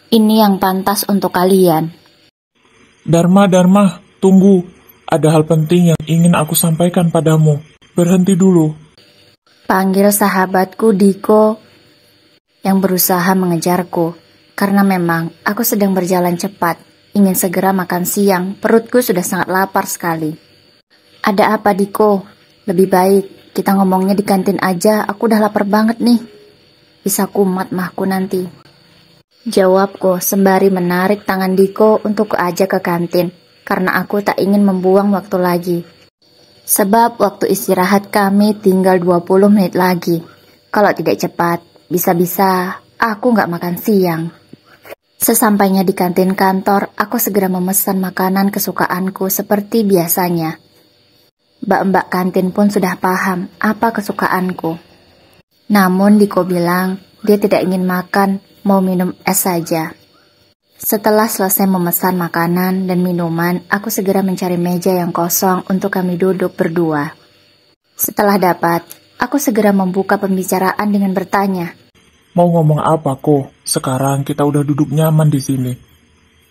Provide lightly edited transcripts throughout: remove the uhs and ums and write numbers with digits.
Ini yang pantas untuk kalian. Dharma, tunggu. Ada hal penting yang ingin aku sampaikan padamu. Berhenti dulu. Panggil sahabatku Diko yang berusaha mengejarku. Karena memang aku sedang berjalan cepat. Ingin segera makan siang. Perutku sudah sangat lapar sekali. Ada apa Diko? Lebih baik kita ngomongnya di kantin aja. Aku udah lapar banget nih. Bisa kumat mahku nanti. Jawabku sembari menarik tangan Diko untuk ajak ke kantin. Karena aku tak ingin membuang waktu lagi. Sebab waktu istirahat kami tinggal 20 menit lagi. Kalau tidak cepat, bisa-bisa aku nggak makan siang. Sesampainya di kantin kantor, aku segera memesan makanan kesukaanku seperti biasanya. Mbak-mbak kantin pun sudah paham apa kesukaanku. Namun Diko bilang dia tidak ingin makan, mau minum es saja. Setelah selesai memesan makanan dan minuman, aku segera mencari meja yang kosong untuk kami duduk berdua. Setelah dapat, aku segera membuka pembicaraan dengan bertanya. Mau ngomong apa kok? Sekarang kita udah duduk nyaman di sini.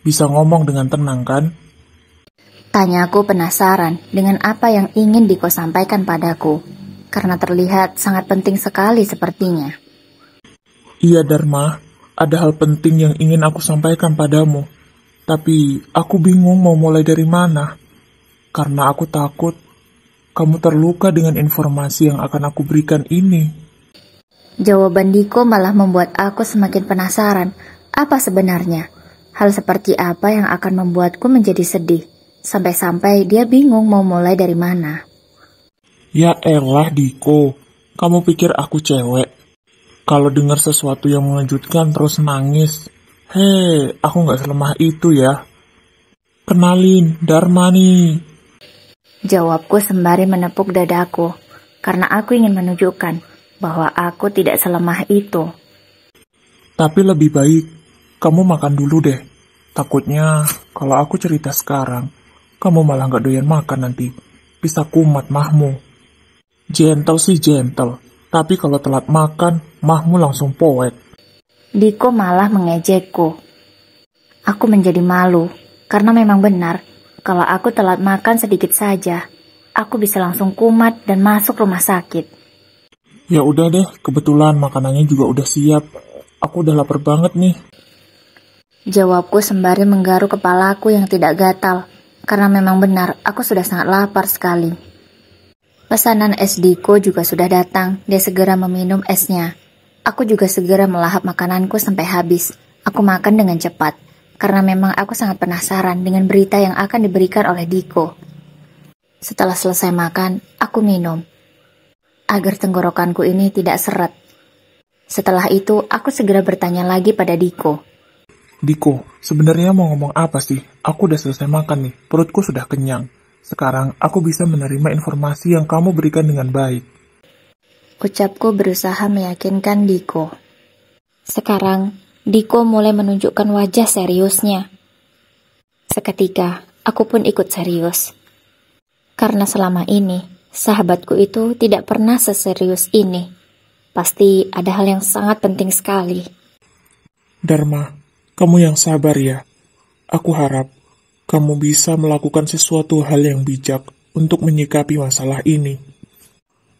Bisa ngomong dengan tenang kan? Tanyaku penasaran dengan apa yang ingin Diko sampaikan padaku. Karena terlihat sangat penting sekali sepertinya. Iya Dharma, ada hal penting yang ingin aku sampaikan padamu. Tapi aku bingung mau mulai dari mana. Karena aku takut kamu terluka dengan informasi yang akan aku berikan ini. Jawaban Diko malah membuat aku semakin penasaran. Apa sebenarnya? Hal seperti apa yang akan membuatku menjadi sedih? Sampai-sampai dia bingung mau mulai dari mana. Ya elah Diko, kamu pikir aku cewek? Kalau dengar sesuatu yang mengejutkan terus nangis. Hei, aku gak selemah itu ya. Kenalin, Dharma nih. Jawabku sembari menepuk dadaku. Karena aku ingin menunjukkan bahwa aku tidak selemah itu. Tapi lebih baik, kamu makan dulu deh. Takutnya kalau aku cerita sekarang, kamu malah gak doyan makan nanti. Bisa kumat mahmu. Gentle sih gentle, tapi kalau telat makan, mahmu langsung poek. Diko malah mengejekku. Aku menjadi malu, karena memang benar, kalau aku telat makan sedikit saja, aku bisa langsung kumat dan masuk rumah sakit. Ya udah deh, kebetulan makanannya juga udah siap. Aku udah lapar banget nih. Jawabku sembari menggaruk kepalaku yang tidak gatal, karena memang benar, aku sudah sangat lapar sekali. Pesanan es Diko juga sudah datang, dia segera meminum esnya. Aku juga segera melahap makananku sampai habis. Aku makan dengan cepat, karena memang aku sangat penasaran dengan berita yang akan diberikan oleh Diko. Setelah selesai makan, aku minum, agar tenggorokanku ini tidak seret. Setelah itu, aku segera bertanya lagi pada Diko. Diko, sebenarnya mau ngomong apa sih? Aku udah selesai makan nih, perutku sudah kenyang. Sekarang aku bisa menerima informasi yang kamu berikan dengan baik. Ucapku berusaha meyakinkan Diko. Sekarang, Diko mulai menunjukkan wajah seriusnya. Seketika, aku pun ikut serius. Karena selama ini, sahabatku itu tidak pernah seserius ini. Pasti ada hal yang sangat penting sekali. Dharma, kamu yang sabar ya. Aku harap kamu bisa melakukan sesuatu hal yang bijak untuk menyikapi masalah ini.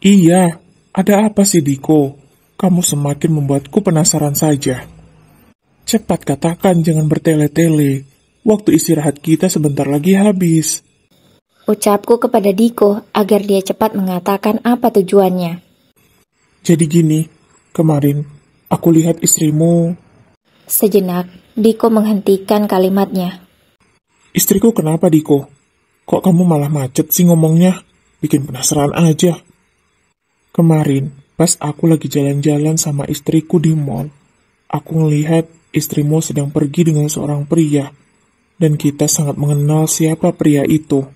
Iya, ada apa sih Diko? Kamu semakin membuatku penasaran saja. Cepat katakan, jangan bertele-tele. Waktu istirahat kita sebentar lagi habis. Ucapku kepada Diko agar dia cepat mengatakan apa tujuannya. Jadi gini, kemarin aku lihat istrimu. Sejenak, Diko menghentikan kalimatnya. Istriku kenapa Diko? Kok kamu malah macet sih ngomongnya? Bikin penasaran aja. Kemarin, pas aku lagi jalan-jalan sama istriku di mall, aku ngelihat istrimu sedang pergi dengan seorang pria. Dan kita sangat mengenal siapa pria itu.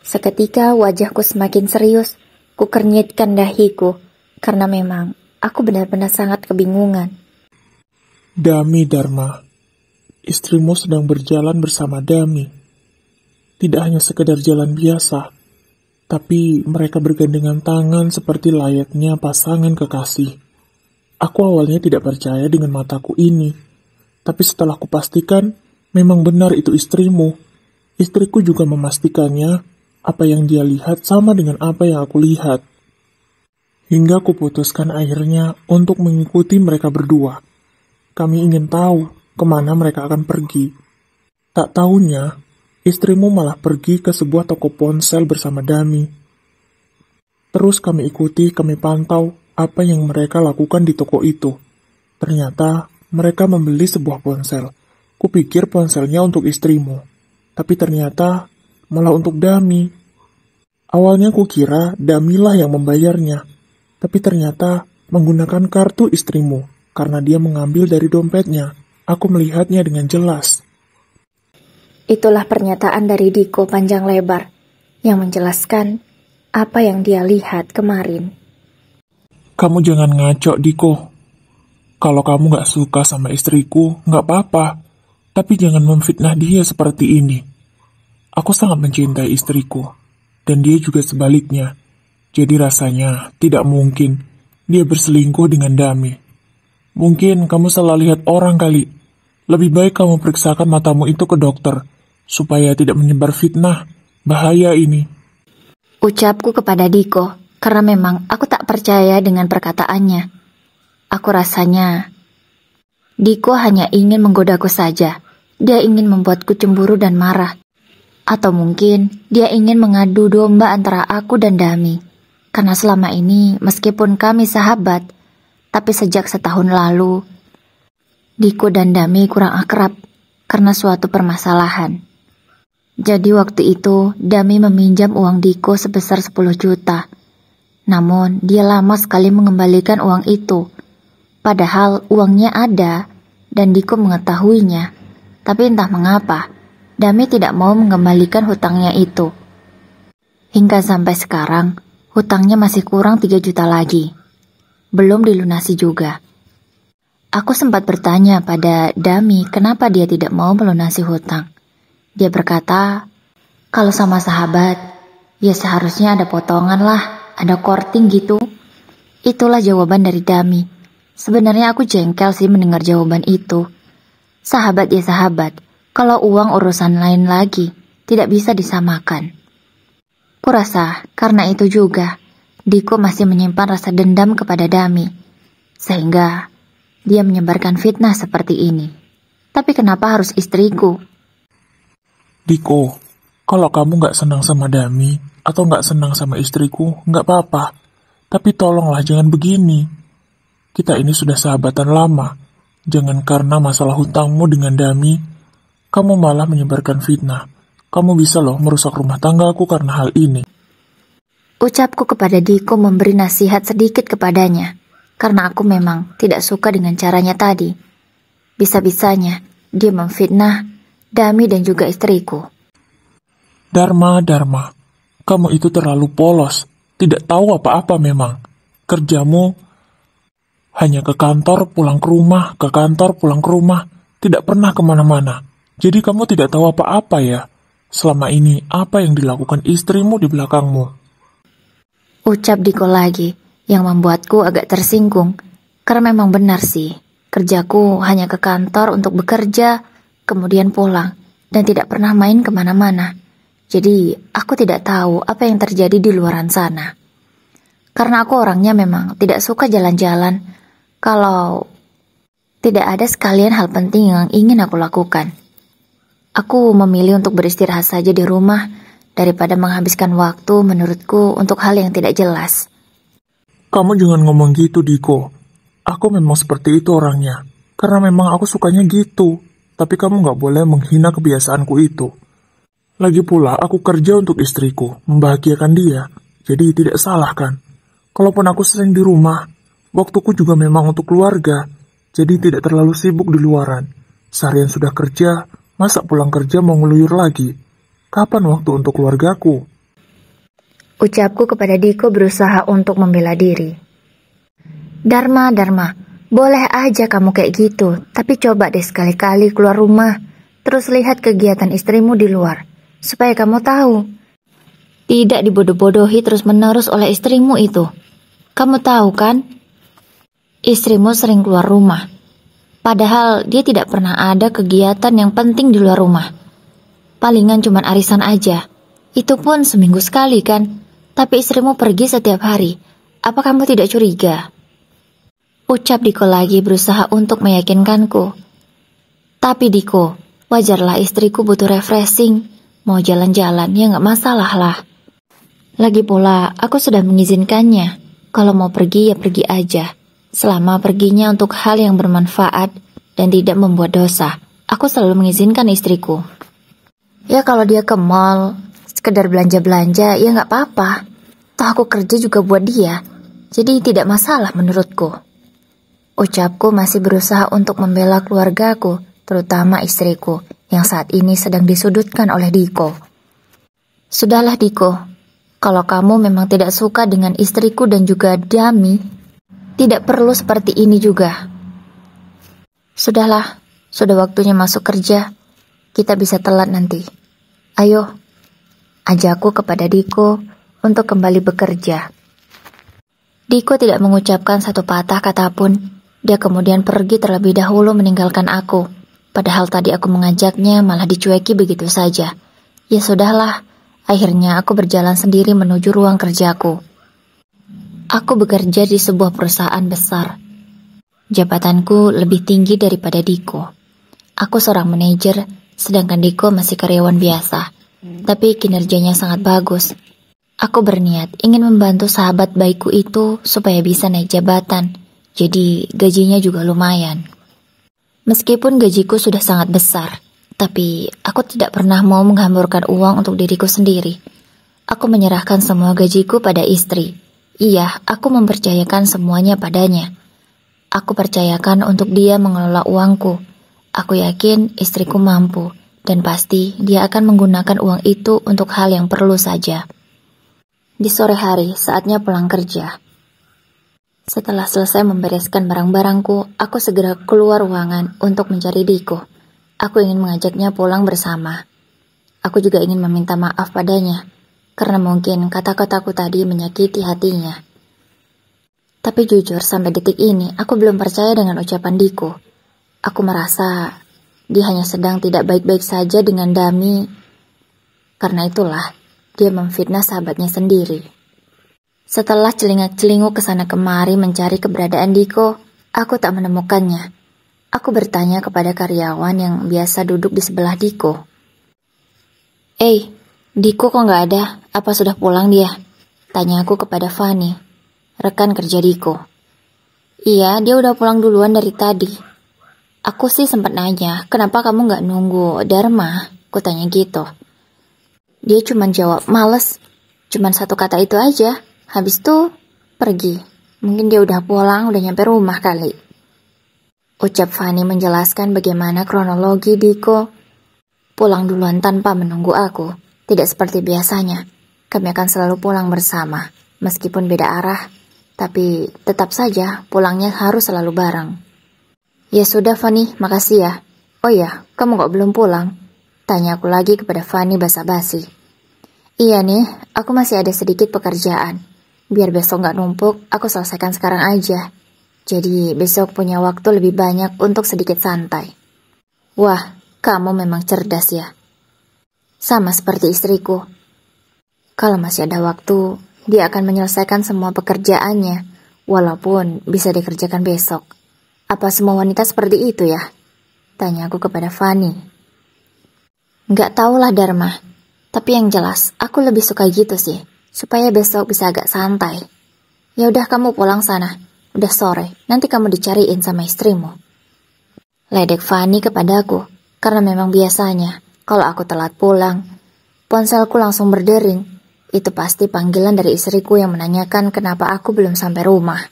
Seketika wajahku semakin serius, ku kernyitkan dahiku, karena memang aku benar-benar sangat kebingungan. Dami Dharma. Istrimu sedang berjalan bersama Dami. Tidak hanya sekedar jalan biasa, tapi mereka bergandengan tangan seperti layaknya pasangan kekasih. Aku awalnya tidak percaya dengan mataku ini, Tapi setelah kupastikan, memang benar itu istrimu. Istriku juga memastikannya, apa yang dia lihat sama dengan apa yang aku lihat. Hingga kuputuskan akhirnya untuk mengikuti mereka berdua. Kami ingin tahu kemana mereka akan pergi. Tak tahunya, istrimu malah pergi ke sebuah toko ponsel bersama Dami. Terus kami ikuti, kami pantau apa yang mereka lakukan di toko itu. Ternyata mereka membeli sebuah ponsel. Kupikir ponselnya untuk istrimu, tapi ternyata malah untuk Dami. Awalnya kukira Damilah yang membayarnya, tapi ternyata menggunakan kartu istrimu karena dia mengambil dari dompetnya. Aku melihatnya dengan jelas. Itulah pernyataan dari Diko panjang lebar yang menjelaskan apa yang dia lihat kemarin. Kamu jangan ngaco, Diko. Kalau kamu gak suka sama istriku, gak apa-apa. Tapi jangan memfitnah dia seperti ini. Aku sangat mencintai istriku, dan dia juga sebaliknya. Jadi rasanya tidak mungkin dia berselingkuh dengan Dami. Mungkin kamu salah lihat orang kali. Lebih baik kamu periksakan matamu itu ke dokter, supaya tidak menyebar fitnah. Bahaya ini. Ucapku kepada Diko, karena memang aku tak percaya dengan perkataannya. Aku rasanya Diko hanya ingin menggodaku saja. Dia ingin membuatku cemburu dan marah. Atau mungkin dia ingin mengadu domba antara aku dan Dami. Karena selama ini meskipun kami sahabat, tapi sejak setahun lalu Diko dan Dami kurang akrab karena suatu permasalahan. Jadi waktu itu Dami meminjam uang Diko sebesar 10 juta. Namun dia lama sekali mengembalikan uang itu. Padahal uangnya ada dan Diko mengetahuinya. Tapi entah mengapa, Dami tidak mau mengembalikan hutangnya itu. Hingga sampai sekarang, hutangnya masih kurang 3 juta lagi. Belum dilunasi juga. Aku sempat bertanya pada Dami kenapa dia tidak mau melunasi hutang. Dia berkata, kalau sama sahabat, ya seharusnya ada potongan lah, ada korting gitu. Itulah jawaban dari Dami. Sebenarnya aku jengkel sih mendengar jawaban itu. Sahabat ya sahabat, kalau uang urusan lain lagi, tidak bisa disamakan. Kurasa karena itu juga, Diko masih menyimpan rasa dendam kepada Dami. Sehingga dia menyebarkan fitnah seperti ini. Tapi kenapa harus istriku? Diko, kalau kamu gak senang sama Dami, atau gak senang sama istriku, gak apa-apa. Tapi tolonglah jangan begini. Kita ini sudah sahabatan lama. Jangan karena masalah hutangmu dengan Dami, kamu malah menyebarkan fitnah. Kamu bisa loh merusak rumah tanggaku karena hal ini. Ucapku kepada Diko memberi nasihat sedikit kepadanya, karena aku memang tidak suka dengan caranya tadi. Bisa-bisanya dia memfitnah Dami dan juga istriku. Dharma, kamu itu terlalu polos. Tidak tahu apa-apa memang. Kerjamu hanya ke kantor, pulang ke rumah, ke kantor, pulang ke rumah. Tidak pernah kemana-mana. Jadi kamu tidak tahu apa-apa ya. Selama ini, apa yang dilakukan istrimu di belakangmu? Ucap Diko lagi, yang membuatku agak tersinggung. Karena memang benar sih, kerjaku hanya ke kantor untuk bekerja, kemudian pulang, dan tidak pernah main kemana-mana. Jadi, aku tidak tahu apa yang terjadi di luaran sana. Karena aku orangnya memang tidak suka jalan-jalan, kalau tidak ada sekalian hal penting yang ingin aku lakukan. Aku memilih untuk beristirahat saja di rumah daripada menghabiskan waktu menurutku untuk hal yang tidak jelas. Kamu jangan ngomong gitu, Diko. Aku memang seperti itu orangnya. Karena memang aku sukanya gitu. Tapi kamu gak boleh menghina kebiasaanku itu. Lagi pula aku kerja untuk istriku, membahagiakan dia. Jadi tidak salah kan? Kalaupun aku sering di rumah, waktuku juga memang untuk keluarga. Jadi tidak terlalu sibuk di luaran. Seharian sudah kerja, masa pulang kerja mau ngeluyur lagi? Kapan waktu untuk keluargaku? Ucapku kepada Diko berusaha untuk membela diri. Dharma, boleh aja kamu kayak gitu, tapi coba deh sekali-kali keluar rumah, terus lihat kegiatan istrimu di luar, supaya kamu tahu. Tidak dibodoh-bodohi terus-menerus oleh istrimu itu. Kamu tahu kan? Istrimu sering keluar rumah. Padahal dia tidak pernah ada kegiatan yang penting di luar rumah. Palingan cuman arisan aja. Itu pun seminggu sekali kan. Tapi istrimu pergi setiap hari. Apa kamu tidak curiga? Ucap Diko lagi berusaha untuk meyakinkanku. Tapi Diko, wajarlah istriku butuh refreshing. Mau jalan-jalan ya nggak masalah lah. Lagi pula aku sudah mengizinkannya. Kalau mau pergi ya pergi aja. Selama perginya untuk hal yang bermanfaat dan tidak membuat dosa, aku selalu mengizinkan istriku. Ya kalau dia ke mall, sekedar belanja-belanja, ya nggak apa-apa. Toh aku kerja juga buat dia, jadi tidak masalah menurutku. Ucapku masih berusaha untuk membela keluargaku, terutama istriku, yang saat ini sedang disudutkan oleh Diko. Sudahlah Diko, kalau kamu memang tidak suka dengan istriku dan juga Dami, tidak perlu seperti ini juga. Sudahlah, sudah waktunya masuk kerja. Kita bisa telat nanti. Ayo, ajakku kepada Diko untuk kembali bekerja. Diko tidak mengucapkan satu patah kata pun. Dia kemudian pergi terlebih dahulu meninggalkan aku. Padahal tadi aku mengajaknya malah dicueki begitu saja. Ya sudahlah, akhirnya aku berjalan sendiri menuju ruang kerjaku. Aku bekerja di sebuah perusahaan besar. Jabatanku lebih tinggi daripada Diko. Aku seorang manajer, sedangkan Diko masih karyawan biasa. Tapi kinerjanya sangat bagus. Aku berniat ingin membantu sahabat baikku itu supaya bisa naik jabatan. Jadi gajinya juga lumayan. Meskipun gajiku sudah sangat besar, tapi aku tidak pernah mau menghamburkan uang untuk diriku sendiri. Aku menyerahkan semua gajiku pada istri. Iya, aku mempercayakan semuanya padanya. Aku percayakan untuk dia mengelola uangku. Aku yakin istriku mampu, dan pasti dia akan menggunakan uang itu untuk hal yang perlu saja. Di sore hari, saatnya pulang kerja. Setelah selesai membereskan barang-barangku, aku segera keluar ruangan untuk mencari Diko. Aku ingin mengajaknya pulang bersama. Aku juga ingin meminta maaf padanya, karena mungkin kata-kataku tadi menyakiti hatinya. Tapi jujur sampai detik ini aku belum percaya dengan ucapan Diko. Aku merasa dia hanya sedang tidak baik-baik saja dengan Dami. Karena itulah dia memfitnah sahabatnya sendiri. Setelah celingak-celinguk kesana kemari mencari keberadaan Diko, aku tak menemukannya. Aku bertanya kepada karyawan yang biasa duduk di sebelah Diko. Diko kok nggak ada? Apa sudah pulang dia? Tanya aku kepada Fani, rekan kerja Diko. Iya, dia udah pulang duluan dari tadi. Aku sih sempat nanya, kenapa kamu nggak nunggu Dharma? Aku tanya gitu. Dia cuma jawab, males. Cuman satu kata itu aja. Habis itu pergi. Mungkin dia udah pulang, udah nyampe rumah kali. Ucap Fani menjelaskan bagaimana kronologi Diko pulang duluan tanpa menunggu aku. Tidak seperti biasanya. Kami akan selalu pulang bersama. Meskipun beda arah, tapi tetap saja pulangnya harus selalu bareng. Ya sudah Fani, makasih ya. Oh ya, kamu kok belum pulang? Tanya aku lagi kepada Fani basa-basi. Iya nih, aku masih ada sedikit pekerjaan. Biar besok gak numpuk, aku selesaikan sekarang aja. Jadi besok punya waktu lebih banyak untuk sedikit santai. Wah, kamu memang cerdas ya. Sama seperti istriku. Kalau masih ada waktu, dia akan menyelesaikan semua pekerjaannya, walaupun bisa dikerjakan besok. Apa semua wanita seperti itu ya? Tanya aku kepada Fani. Gak tahulah Dharma, tapi yang jelas aku lebih suka gitu sih, supaya besok bisa agak santai. Ya udah kamu pulang sana, udah sore, nanti kamu dicariin sama istrimu. Ledek Fani kepadaku, karena memang biasanya kalau aku telat pulang, ponselku langsung berdering. Itu pasti panggilan dari istriku yang menanyakan kenapa aku belum sampai rumah.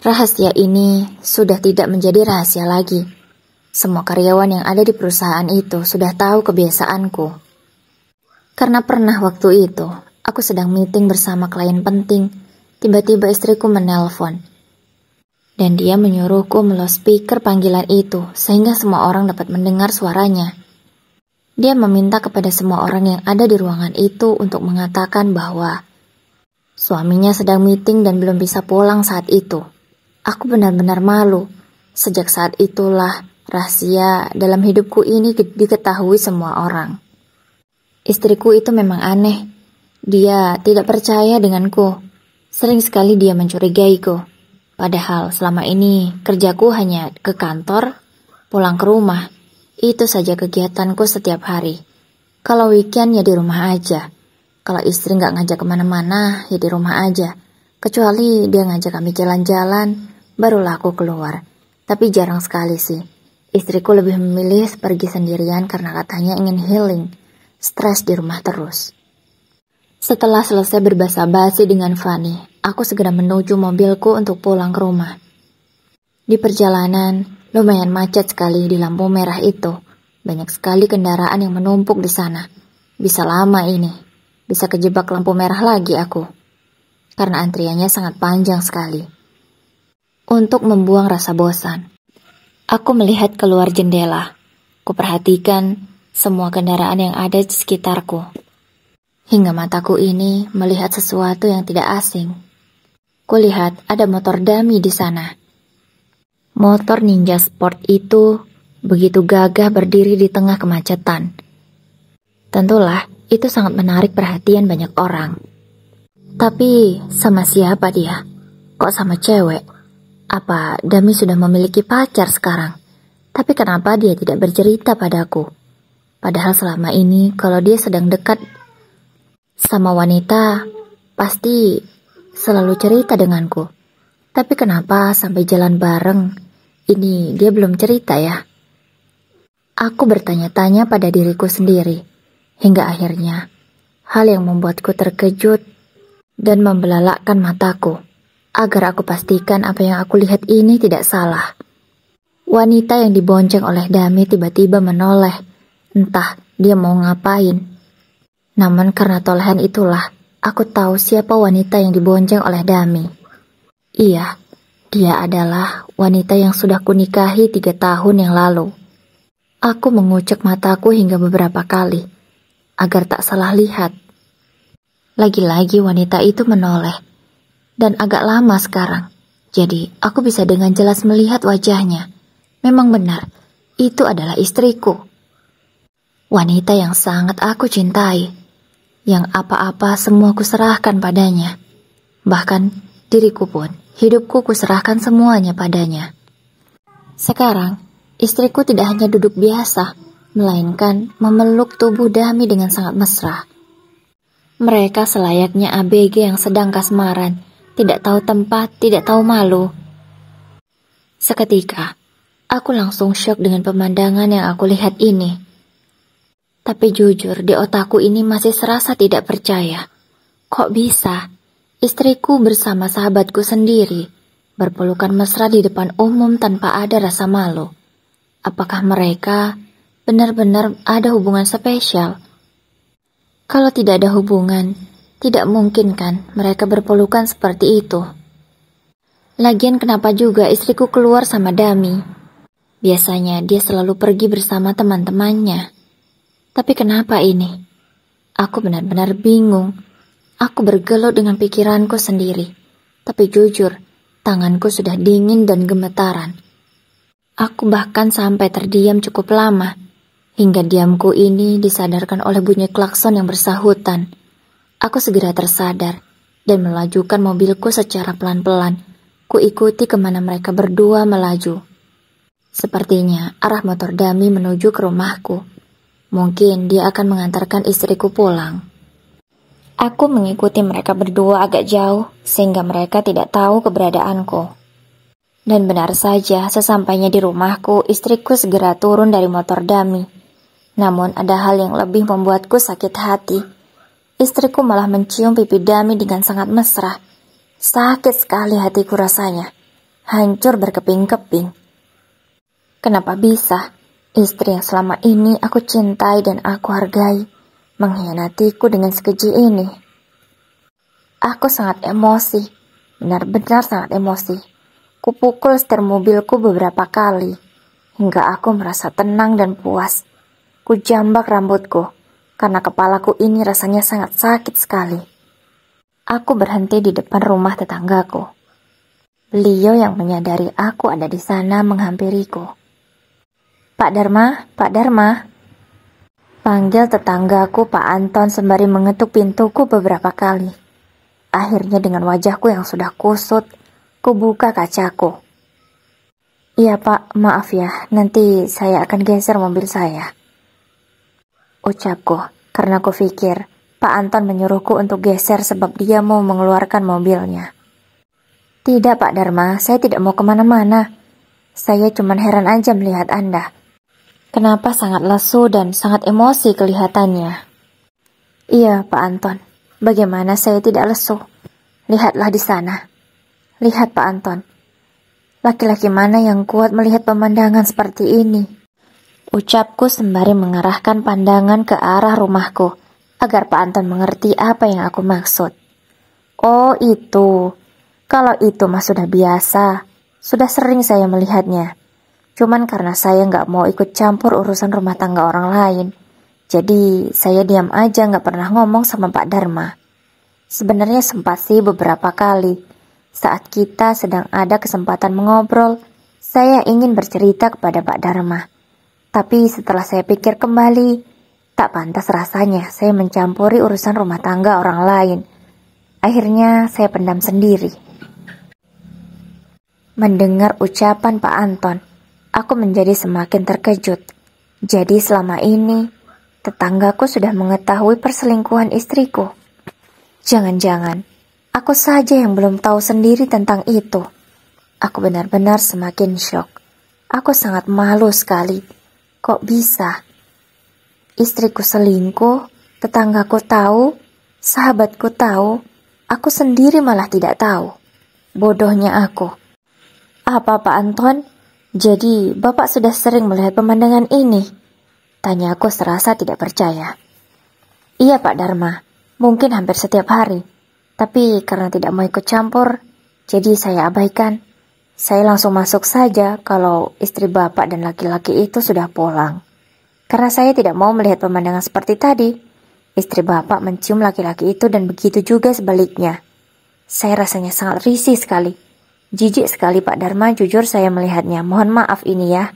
Rahasia ini sudah tidak menjadi rahasia lagi. Semua karyawan yang ada di perusahaan itu sudah tahu kebiasaanku. Karena pernah waktu itu, aku sedang meeting bersama klien penting. Tiba-tiba istriku menelpon. Dan dia menyuruhku meloudspeaker panggilan itu, sehingga semua orang dapat mendengar suaranya. Dia meminta kepada semua orang yang ada di ruangan itu untuk mengatakan bahwa suaminya sedang meeting dan belum bisa pulang saat itu. Aku benar-benar malu. Sejak saat itulah rahasia dalam hidupku ini diketahui semua orang. Istriku itu memang aneh. Dia tidak percaya denganku. Sering sekali dia mencurigaiku. Padahal selama ini kerjaku hanya ke kantor, pulang ke rumah. Itu saja kegiatanku setiap hari. Kalau weekend ya di rumah aja. Kalau istri nggak ngajak kemana-mana ya di rumah aja. Kecuali dia ngajak kami jalan-jalan, barulah aku keluar. Tapi jarang sekali sih. Istriku lebih memilih pergi sendirian karena katanya ingin healing, stres di rumah terus. Setelah selesai berbasa-basi dengan Fanny, aku segera menuju mobilku untuk pulang ke rumah. Di perjalanan, lumayan macet sekali di lampu merah itu. Banyak sekali kendaraan yang menumpuk di sana. Bisa lama ini. Bisa kejebak lampu merah lagi aku. Karena antriannya sangat panjang sekali. Untuk membuang rasa bosan, aku melihat keluar jendela. Kuperhatikan semua kendaraan yang ada di sekitarku. Hingga mataku ini melihat sesuatu yang tidak asing. Kulihat ada motor dummy di sana. Motor Ninja Sport itu begitu gagah berdiri di tengah kemacetan. Tentulah itu sangat menarik perhatian banyak orang. Tapi sama siapa dia? Kok sama cewek? Apa Dami sudah memiliki pacar sekarang? Tapi kenapa dia tidak bercerita padaku? Padahal selama ini kalau dia sedang dekat sama wanita, pasti selalu cerita denganku. Tapi kenapa sampai jalan bareng, ini dia belum cerita ya? Aku bertanya-tanya pada diriku sendiri. Hingga akhirnya, hal yang membuatku terkejut dan membelalakkan mataku. Agar aku pastikan apa yang aku lihat ini tidak salah. Wanita yang dibonceng oleh Dami tiba-tiba menoleh. Entah dia mau ngapain. Namun karena tolehan itulah, aku tahu siapa wanita yang dibonceng oleh Dami. Iya, dia adalah wanita yang sudah kunikahi 3 tahun yang lalu. Aku mengucek mataku hingga beberapa kali, agar tak salah lihat. Lagi-lagi wanita itu menoleh. Dan agak lama sekarang. Jadi aku bisa dengan jelas melihat wajahnya. Memang benar, itu adalah istriku. Wanita yang sangat aku cintai. Yang apa-apa semua kuserahkan padanya. Bahkan diriku pun, hidupku kuserahkan semuanya padanya. Sekarang, istriku tidak hanya duduk biasa, melainkan memeluk tubuh Dami dengan sangat mesra. Mereka selayaknya ABG yang sedang kasmaran. Tidak tahu tempat, tidak tahu malu. Seketika, aku langsung syok dengan pemandangan yang aku lihat ini. Tapi jujur, di otakku ini masih serasa tidak percaya. Kok bisa? Istriku bersama sahabatku sendiri, berpelukan mesra di depan umum tanpa ada rasa malu. Apakah mereka benar-benar ada hubungan spesial? Kalau tidak ada hubungan, tidak mungkin kan mereka berpelukan seperti itu. Lagian kenapa juga istriku keluar sama Dami? Biasanya dia selalu pergi bersama teman-temannya. Tapi kenapa ini? Aku benar-benar bingung. Aku bergelut dengan pikiranku sendiri. Tapi jujur, tanganku sudah dingin dan gemetaran. Aku bahkan sampai terdiam cukup lama. Hingga diamku ini disadarkan oleh bunyi klakson yang bersahutan. Aku segera tersadar dan melajukan mobilku secara pelan-pelan. Kuikuti kemana mereka berdua melaju. Sepertinya arah motor Dami menuju ke rumahku. Mungkin dia akan mengantarkan istriku pulang. Aku mengikuti mereka berdua agak jauh sehingga mereka tidak tahu keberadaanku. Dan benar saja sesampainya di rumahku, istriku segera turun dari motor Dami. Namun ada hal yang lebih membuatku sakit hati. Istriku malah mencium pipi Dami dengan sangat mesra. Sakit sekali hatiku rasanya. Hancur berkeping-keping. Kenapa bisa? Istri yang selama ini aku cintai dan aku hargai, mengkhianatiku dengan sekeji ini. Aku sangat emosi. Benar-benar sangat emosi. Kupukul setir mobilku beberapa kali. Hingga aku merasa tenang dan puas. Kujambak rambutku. Karena kepalaku ini rasanya sangat sakit sekali. Aku berhenti di depan rumah tetanggaku. Beliau yang menyadari aku ada di sana menghampiriku. Pak Dharma, Pak Dharma. Panggil tetanggaku Pak Anton sembari mengetuk pintuku beberapa kali. Akhirnya dengan wajahku yang sudah kusut, ku buka kacaku. Iya Pak, maaf ya, nanti saya akan geser mobil saya. Ucapku, karena ku pikir Pak Anton menyuruhku untuk geser sebab dia mau mengeluarkan mobilnya. Tidak Pak Dharma, saya tidak mau kemana-mana. Saya cuma heran aja melihat Anda. Kenapa sangat lesu dan sangat emosi kelihatannya? Iya Pak Anton, bagaimana saya tidak lesu? Lihatlah di sana. Lihat Pak Anton. Laki-laki mana yang kuat melihat pemandangan seperti ini? Ucapku sembari mengarahkan pandangan ke arah rumahku, agar Pak Anton mengerti apa yang aku maksud. Oh itu, kalau itu mah sudah biasa, sudah sering saya melihatnya. Cuman karena saya nggak mau ikut campur urusan rumah tangga orang lain, jadi saya diam aja nggak pernah ngomong sama Pak Dharma. Sebenarnya sempat sih beberapa kali, saat kita sedang ada kesempatan mengobrol, saya ingin bercerita kepada Pak Dharma. Tapi setelah saya pikir kembali, tak pantas rasanya saya mencampuri urusan rumah tangga orang lain. Akhirnya saya pendam sendiri. Mendengar ucapan Pak Anton, aku menjadi semakin terkejut. Jadi selama ini, tetanggaku sudah mengetahui perselingkuhan istriku. Jangan-jangan, aku saja yang belum tahu sendiri tentang itu. Aku benar-benar semakin syok. Aku sangat malu sekali. Kok bisa? Istriku selingkuh, tetanggaku tahu, sahabatku tahu, aku sendiri malah tidak tahu. Bodohnya aku. Apa Pak Anton? Jadi Bapak sudah sering melihat pemandangan ini? Tanya aku serasa tidak percaya. Iya Pak Dharma, mungkin hampir setiap hari. Tapi karena tidak mau ikut campur, jadi saya abaikan. Saya langsung masuk saja kalau istri Bapak dan laki-laki itu sudah pulang. Karena saya tidak mau melihat pemandangan seperti tadi. Istri Bapak mencium laki-laki itu dan begitu juga sebaliknya. Saya rasanya sangat risih sekali. Jijik sekali Pak Dharma, jujur saya melihatnya. Mohon maaf ini ya.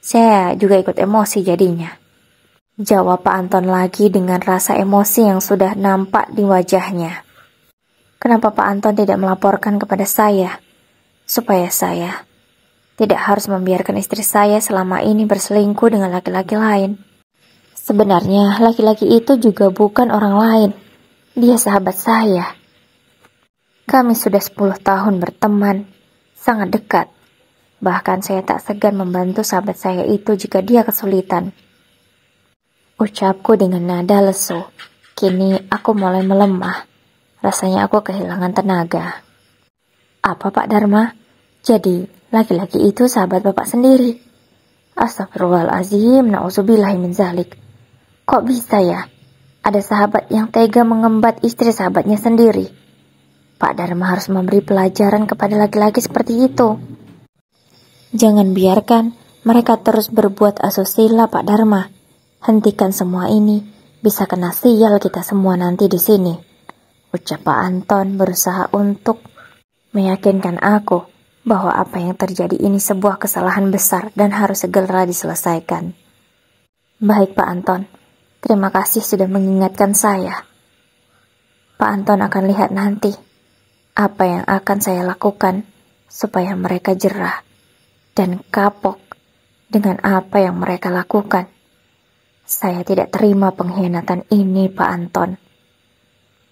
Saya juga ikut emosi jadinya. Jawab Pak Anton lagi dengan rasa emosi yang sudah nampak di wajahnya. Kenapa Pak Anton tidak melaporkan kepada saya? Supaya saya tidak harus membiarkan istri saya selama ini berselingkuh dengan laki-laki lain. Sebenarnya laki-laki itu juga bukan orang lain. Dia sahabat saya. Kami sudah 10 tahun berteman, sangat dekat. Bahkan saya tak segan membantu sahabat saya itu jika dia kesulitan. Ucapku dengan nada lesu. Kini aku mulai melemah. Rasanya aku kehilangan tenaga. Apa Pak Dharma? Jadi laki-laki itu sahabat Bapak sendiri? Astagfirullahaladzim, na'udzubillahi min zalik. Kok bisa ya? Ada sahabat yang tega mengembat istri sahabatnya sendiri. Pak Dharma harus memberi pelajaran kepada laki-laki seperti itu. Jangan biarkan mereka terus berbuat asusila Pak Dharma. Hentikan semua ini, bisa kena sial kita semua nanti di sini. Ucap Pak Anton berusaha untuk meyakinkan aku bahwa apa yang terjadi ini sebuah kesalahan besar dan harus segera diselesaikan. Baik Pak Anton, terima kasih sudah mengingatkan saya. Pak Anton akan lihat nanti apa yang akan saya lakukan supaya mereka jerah dan kapok dengan apa yang mereka lakukan. Saya tidak terima pengkhianatan ini, Pak Anton.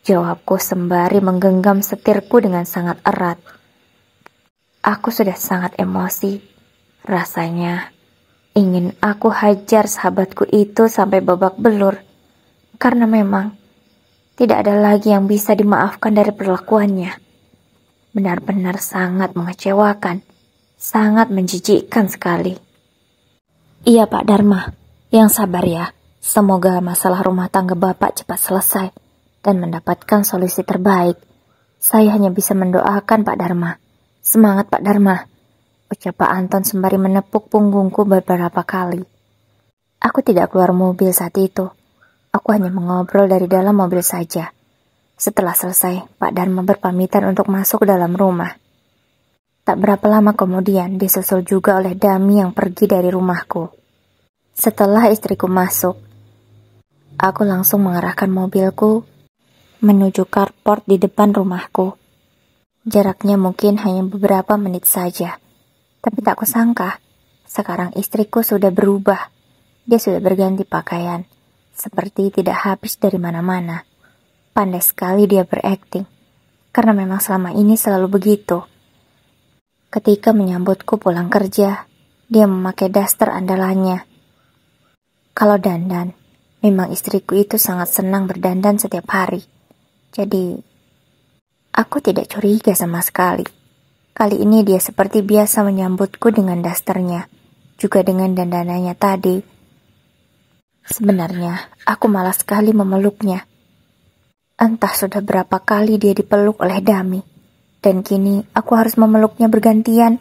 Jawabku sembari menggenggam setirku dengan sangat erat. Aku sudah sangat emosi. Rasanya ingin aku hajar sahabatku itu sampai babak belur. Karena memang tidak ada lagi yang bisa dimaafkan dari perlakuannya. Benar-benar sangat mengecewakan, sangat menjijikkan sekali. Iya Pak Dharma, yang sabar ya. Semoga masalah rumah tangga Bapak cepat selesai dan mendapatkan solusi terbaik. Saya hanya bisa mendoakan Pak Dharma. Semangat Pak Dharma, ucap Pak Anton sembari menepuk punggungku beberapa kali. Aku tidak keluar mobil saat itu. Aku hanya mengobrol dari dalam mobil saja. Setelah selesai, Pak Dharma berpamitan untuk masuk ke dalam rumah. Tak berapa lama kemudian disusul juga oleh Dami yang pergi dari rumahku. Setelah istriku masuk, aku langsung mengarahkan mobilku menuju carport di depan rumahku. Jaraknya mungkin hanya beberapa menit saja. Tapi tak kusangka, sekarang istriku sudah berubah. Dia sudah berganti pakaian, seperti tidak habis dari mana-mana. Pandai sekali dia berakting, karena memang selama ini selalu begitu. Ketika menyambutku pulang kerja, dia memakai daster andalannya. Kalau dandan, memang istriku itu sangat senang berdandan setiap hari. Jadi, aku tidak curiga sama sekali. Kali ini dia seperti biasa menyambutku dengan dasternya, juga dengan dandanannya tadi. Sebenarnya, aku malas sekali memeluknya. Entah sudah berapa kali dia dipeluk oleh Dami. Dan kini aku harus memeluknya bergantian.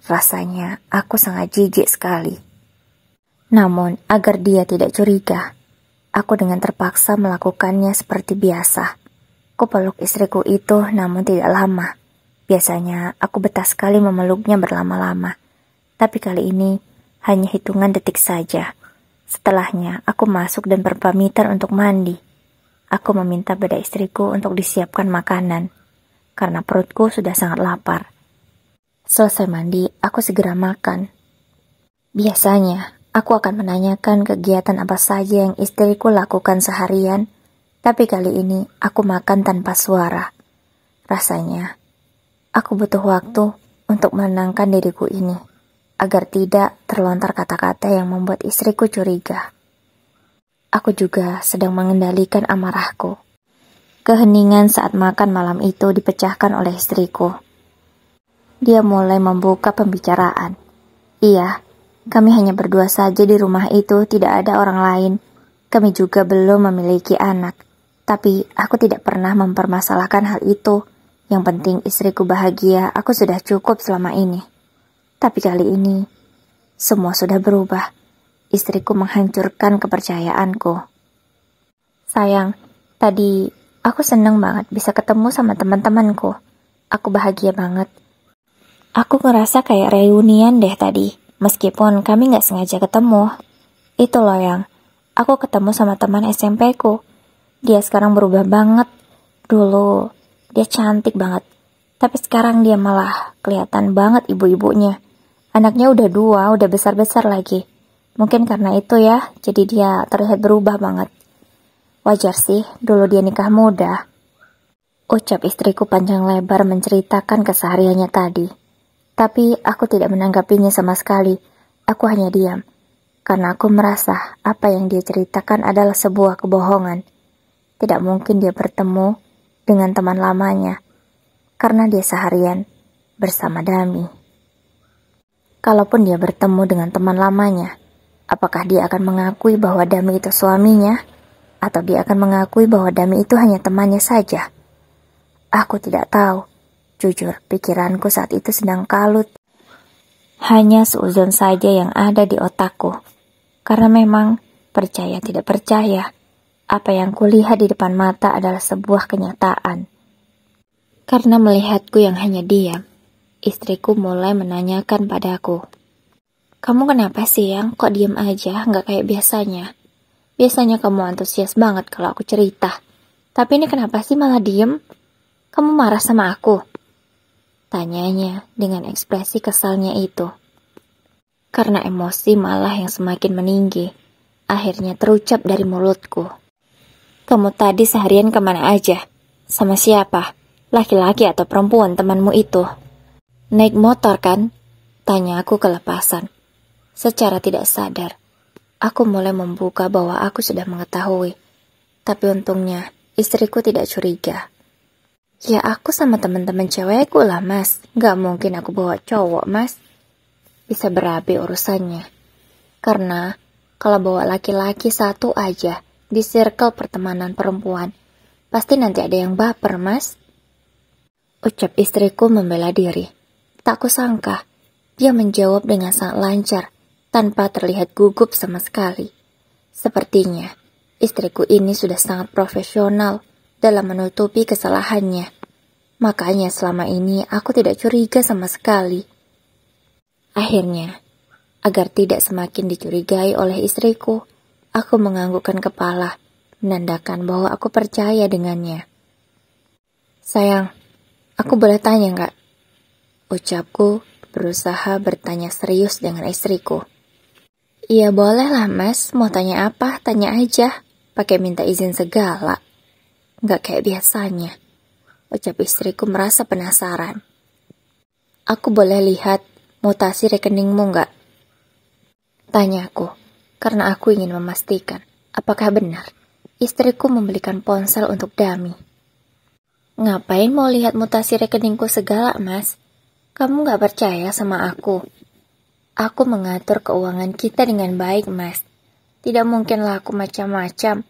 Rasanya aku sangat jijik sekali. Namun agar dia tidak curiga, aku dengan terpaksa melakukannya seperti biasa. Kupeluk istriku itu namun tidak lama. Biasanya aku betah sekali memeluknya berlama-lama. Tapi kali ini hanya hitungan detik saja. Setelahnya aku masuk dan berpamitan untuk mandi. Aku meminta pada istriku untuk disiapkan makanan, karena perutku sudah sangat lapar. Selesai mandi, aku segera makan. Biasanya, aku akan menanyakan kegiatan apa saja yang istriku lakukan seharian, tapi kali ini aku makan tanpa suara. Rasanya, aku butuh waktu untuk menenangkan diriku ini, agar tidak terlontar kata-kata yang membuat istriku curiga. Aku juga sedang mengendalikan amarahku. Keheningan saat makan malam itu dipecahkan oleh istriku. Dia mulai membuka pembicaraan. Iya, kami hanya berdua saja di rumah itu, tidak ada orang lain. Kami juga belum memiliki anak. Tapi aku tidak pernah mempermasalahkan hal itu. Yang penting istriku bahagia, aku sudah cukup selama ini. Tapi kali ini, semua sudah berubah. Istriku menghancurkan kepercayaanku. Sayang, tadi aku senang banget bisa ketemu sama teman-temanku. Aku bahagia banget. Aku ngerasa kayak reunian deh tadi, meskipun kami gak sengaja ketemu. Itu loh yang, aku ketemu sama teman SMP-ku. Dia sekarang berubah banget. Dulu, dia cantik banget. Tapi sekarang dia malah kelihatan banget ibu-ibunya. Anaknya udah 2, udah besar-besar lagi. Mungkin karena itu ya, jadi dia terlihat berubah banget. Wajar sih, dulu dia nikah muda. Ucap istriku panjang lebar menceritakan kesehariannya tadi. Tapi aku tidak menanggapinya sama sekali. Aku hanya diam. Karena aku merasa apa yang dia ceritakan adalah sebuah kebohongan. Tidak mungkin dia bertemu dengan teman lamanya. Karena dia seharian bersama Dami. Kalaupun dia bertemu dengan teman lamanya, apakah dia akan mengakui bahwa Dami itu suaminya? Atau dia akan mengakui bahwa Dami itu hanya temannya saja? Aku tidak tahu. Jujur, pikiranku saat itu sedang kalut. Hanya seuzon saja yang ada di otakku. Karena memang, percaya tidak percaya, apa yang kulihat di depan mata adalah sebuah kenyataan. Karena melihatku yang hanya diam, istriku mulai menanyakan padaku. Kamu kenapa sih yang kok diem aja, nggak kayak biasanya? Biasanya kamu antusias banget kalau aku cerita. Tapi ini kenapa sih malah diem? Kamu marah sama aku? Tanyanya dengan ekspresi kesalnya itu. Karena emosi malah yang semakin meninggi, akhirnya terucap dari mulutku. Kamu tadi seharian kemana aja? Sama siapa? Laki-laki atau perempuan temanmu itu? Naik motor kan? Tanya aku kelepasan. Secara tidak sadar, aku mulai membuka bahwa aku sudah mengetahui. Tapi untungnya, istriku tidak curiga. Ya aku sama teman-teman cewekku lah mas. Gak mungkin aku bawa cowok mas. Bisa berabe urusannya. Karena kalau bawa laki-laki satu aja di circle pertemanan perempuan, pasti nanti ada yang baper mas. Ucap istriku membela diri. Tak kusangka, dia menjawab dengan sangat lancar, tanpa terlihat gugup sama sekali. Sepertinya, istriku ini sudah sangat profesional dalam menutupi kesalahannya. Makanya selama ini aku tidak curiga sama sekali. Akhirnya, agar tidak semakin dicurigai oleh istriku, aku menganggukkan kepala, menandakan bahwa aku percaya dengannya. Sayang, aku boleh tanya nggak? Ucapku berusaha bertanya serius dengan istriku. Iya boleh lah mas, mau tanya apa? Tanya aja, pakai minta izin segala. Nggak kayak biasanya. Ucap istriku merasa penasaran. Aku boleh lihat mutasi rekeningmu nggak? Tanyaku, karena aku ingin memastikan apakah benar istriku membelikan ponsel untuk Dami. Ngapain mau lihat mutasi rekeningku segala, mas? Kamu nggak percaya sama aku? Aku mengatur keuangan kita dengan baik, mas. Tidak mungkin laku macam-macam.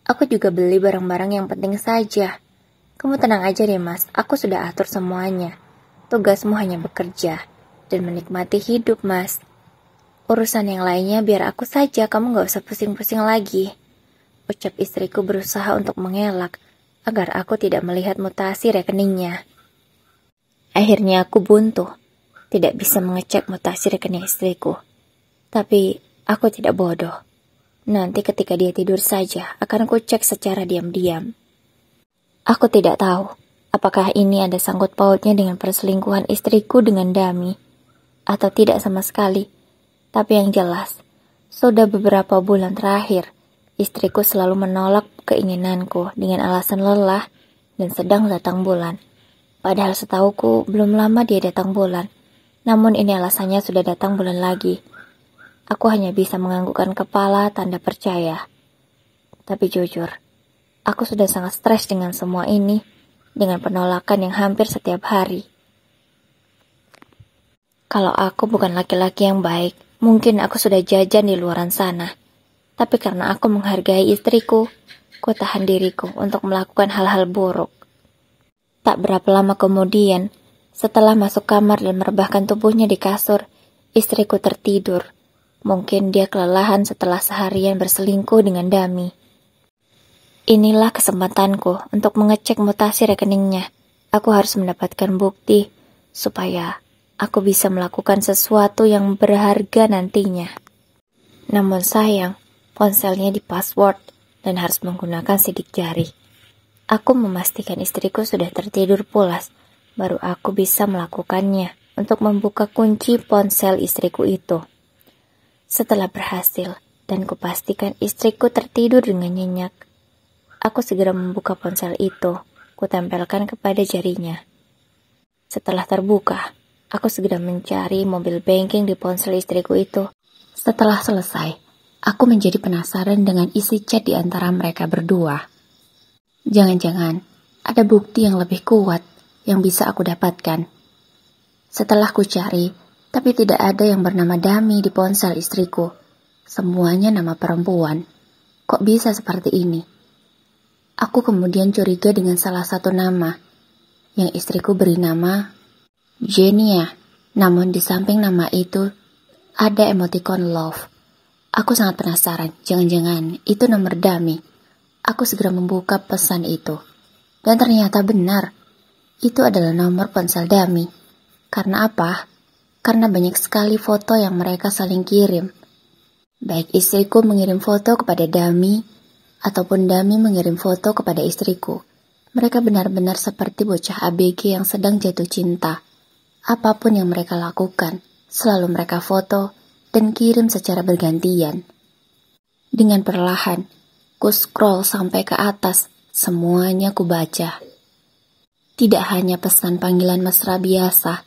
Aku juga beli barang-barang yang penting saja. Kamu tenang aja deh, mas. Aku sudah atur semuanya. Tugasmu hanya bekerja dan menikmati hidup, mas. Urusan yang lainnya biar aku saja, kamu gak usah pusing-pusing lagi. Ucap istriku berusaha untuk mengelak agar aku tidak melihat mutasi rekeningnya. Akhirnya aku buntu, tidak bisa mengecek mutasi rekening istriku. Tapi aku tidak bodoh. Nanti ketika dia tidur saja akan kucek secara diam-diam. Aku tidak tahu apakah ini ada sangkut pautnya dengan perselingkuhan istriku dengan Dami atau tidak sama sekali. Tapi yang jelas, sudah beberapa bulan terakhir, istriku selalu menolak keinginanku dengan alasan lelah dan sedang datang bulan. Padahal setauku belum lama dia datang bulan. Namun ini alasannya sudah datang bulan lagi. Aku hanya bisa menganggukkan kepala tanda percaya. Tapi jujur, aku sudah sangat stres dengan semua ini, dengan penolakan yang hampir setiap hari. Kalau aku bukan laki-laki yang baik, mungkin aku sudah jajan di luaran sana. Tapi karena aku menghargai istriku, ku tahan diriku untuk melakukan hal-hal buruk. Tak berapa lama kemudian, setelah masuk kamar dan merebahkan tubuhnya di kasur, istriku tertidur. Mungkin dia kelelahan setelah seharian berselingkuh dengan Dami. Inilah kesempatanku untuk mengecek mutasi rekeningnya. Aku harus mendapatkan bukti supaya aku bisa melakukan sesuatu yang berharga nantinya. Namun sayang, ponselnya di-password dan harus menggunakan sidik jari. Aku memastikan istriku sudah tertidur pulas, baru aku bisa melakukannya untuk membuka kunci ponsel istriku itu. Setelah berhasil dan kupastikan istriku tertidur dengan nyenyak, aku segera membuka ponsel itu, kutempelkan kepada jarinya. Setelah terbuka, aku segera mencari mobil banking di ponsel istriku itu. Setelah selesai, aku menjadi penasaran dengan isi chat di antara mereka berdua. Jangan-jangan ada bukti yang lebih kuat yang bisa aku dapatkan. Setelah ku cari, tapi tidak ada yang bernama Dami di ponsel istriku. Semuanya nama perempuan. Kok bisa seperti ini? Aku kemudian curiga dengan salah satu nama, yang istriku beri nama Genia. Namun di samping nama itu, ada emoticon love. Aku sangat penasaran, jangan-jangan itu nomor Dami. Aku segera membuka pesan itu. Dan ternyata benar, itu adalah nomor ponsel Dami. Karena apa? Karena banyak sekali foto yang mereka saling kirim. Baik istriku mengirim foto kepada Dami, ataupun Dami mengirim foto kepada istriku. Mereka benar-benar seperti bocah ABG yang sedang jatuh cinta. Apapun yang mereka lakukan, selalu mereka foto dan kirim secara bergantian. Dengan perlahan, ku scroll sampai ke atas, semuanya ku baca. Tidak hanya pesan panggilan mesra biasa,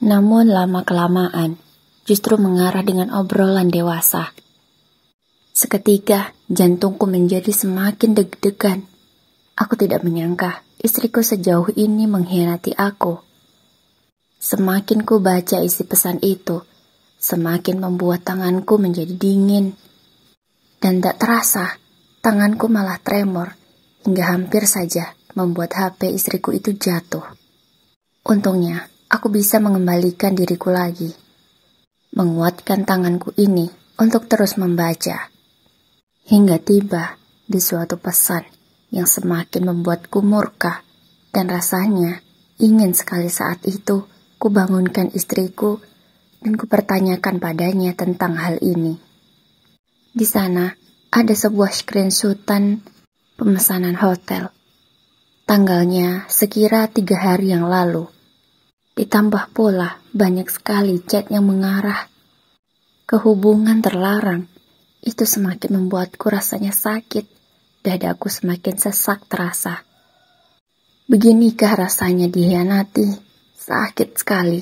namun lama-kelamaan justru mengarah dengan obrolan dewasa. Seketika, jantungku menjadi semakin deg-degan. Aku tidak menyangka istriku sejauh ini mengkhianati aku. Semakin ku baca isi pesan itu, semakin membuat tanganku menjadi dingin. Dan tak terasa, tanganku malah tremor, hingga hampir saja membuat HP istriku itu jatuh. Untungnya, aku bisa mengembalikan diriku lagi. Menguatkan tanganku ini untuk terus membaca. Hingga tiba di suatu pesan yang semakin membuatku murka dan rasanya ingin sekali saat itu ku bangunkan istriku dan ku pertanyakan padanya tentang hal ini. Di sana ada sebuah screenshotan pemesanan hotel. Tanggalnya sekira 3 hari yang lalu. Ditambah pula banyak sekali chat yang mengarah ke hubungan terlarang. Itu semakin membuatku rasanya sakit. Dadaku semakin sesak terasa. Beginikah rasanya dihianati? Sakit sekali.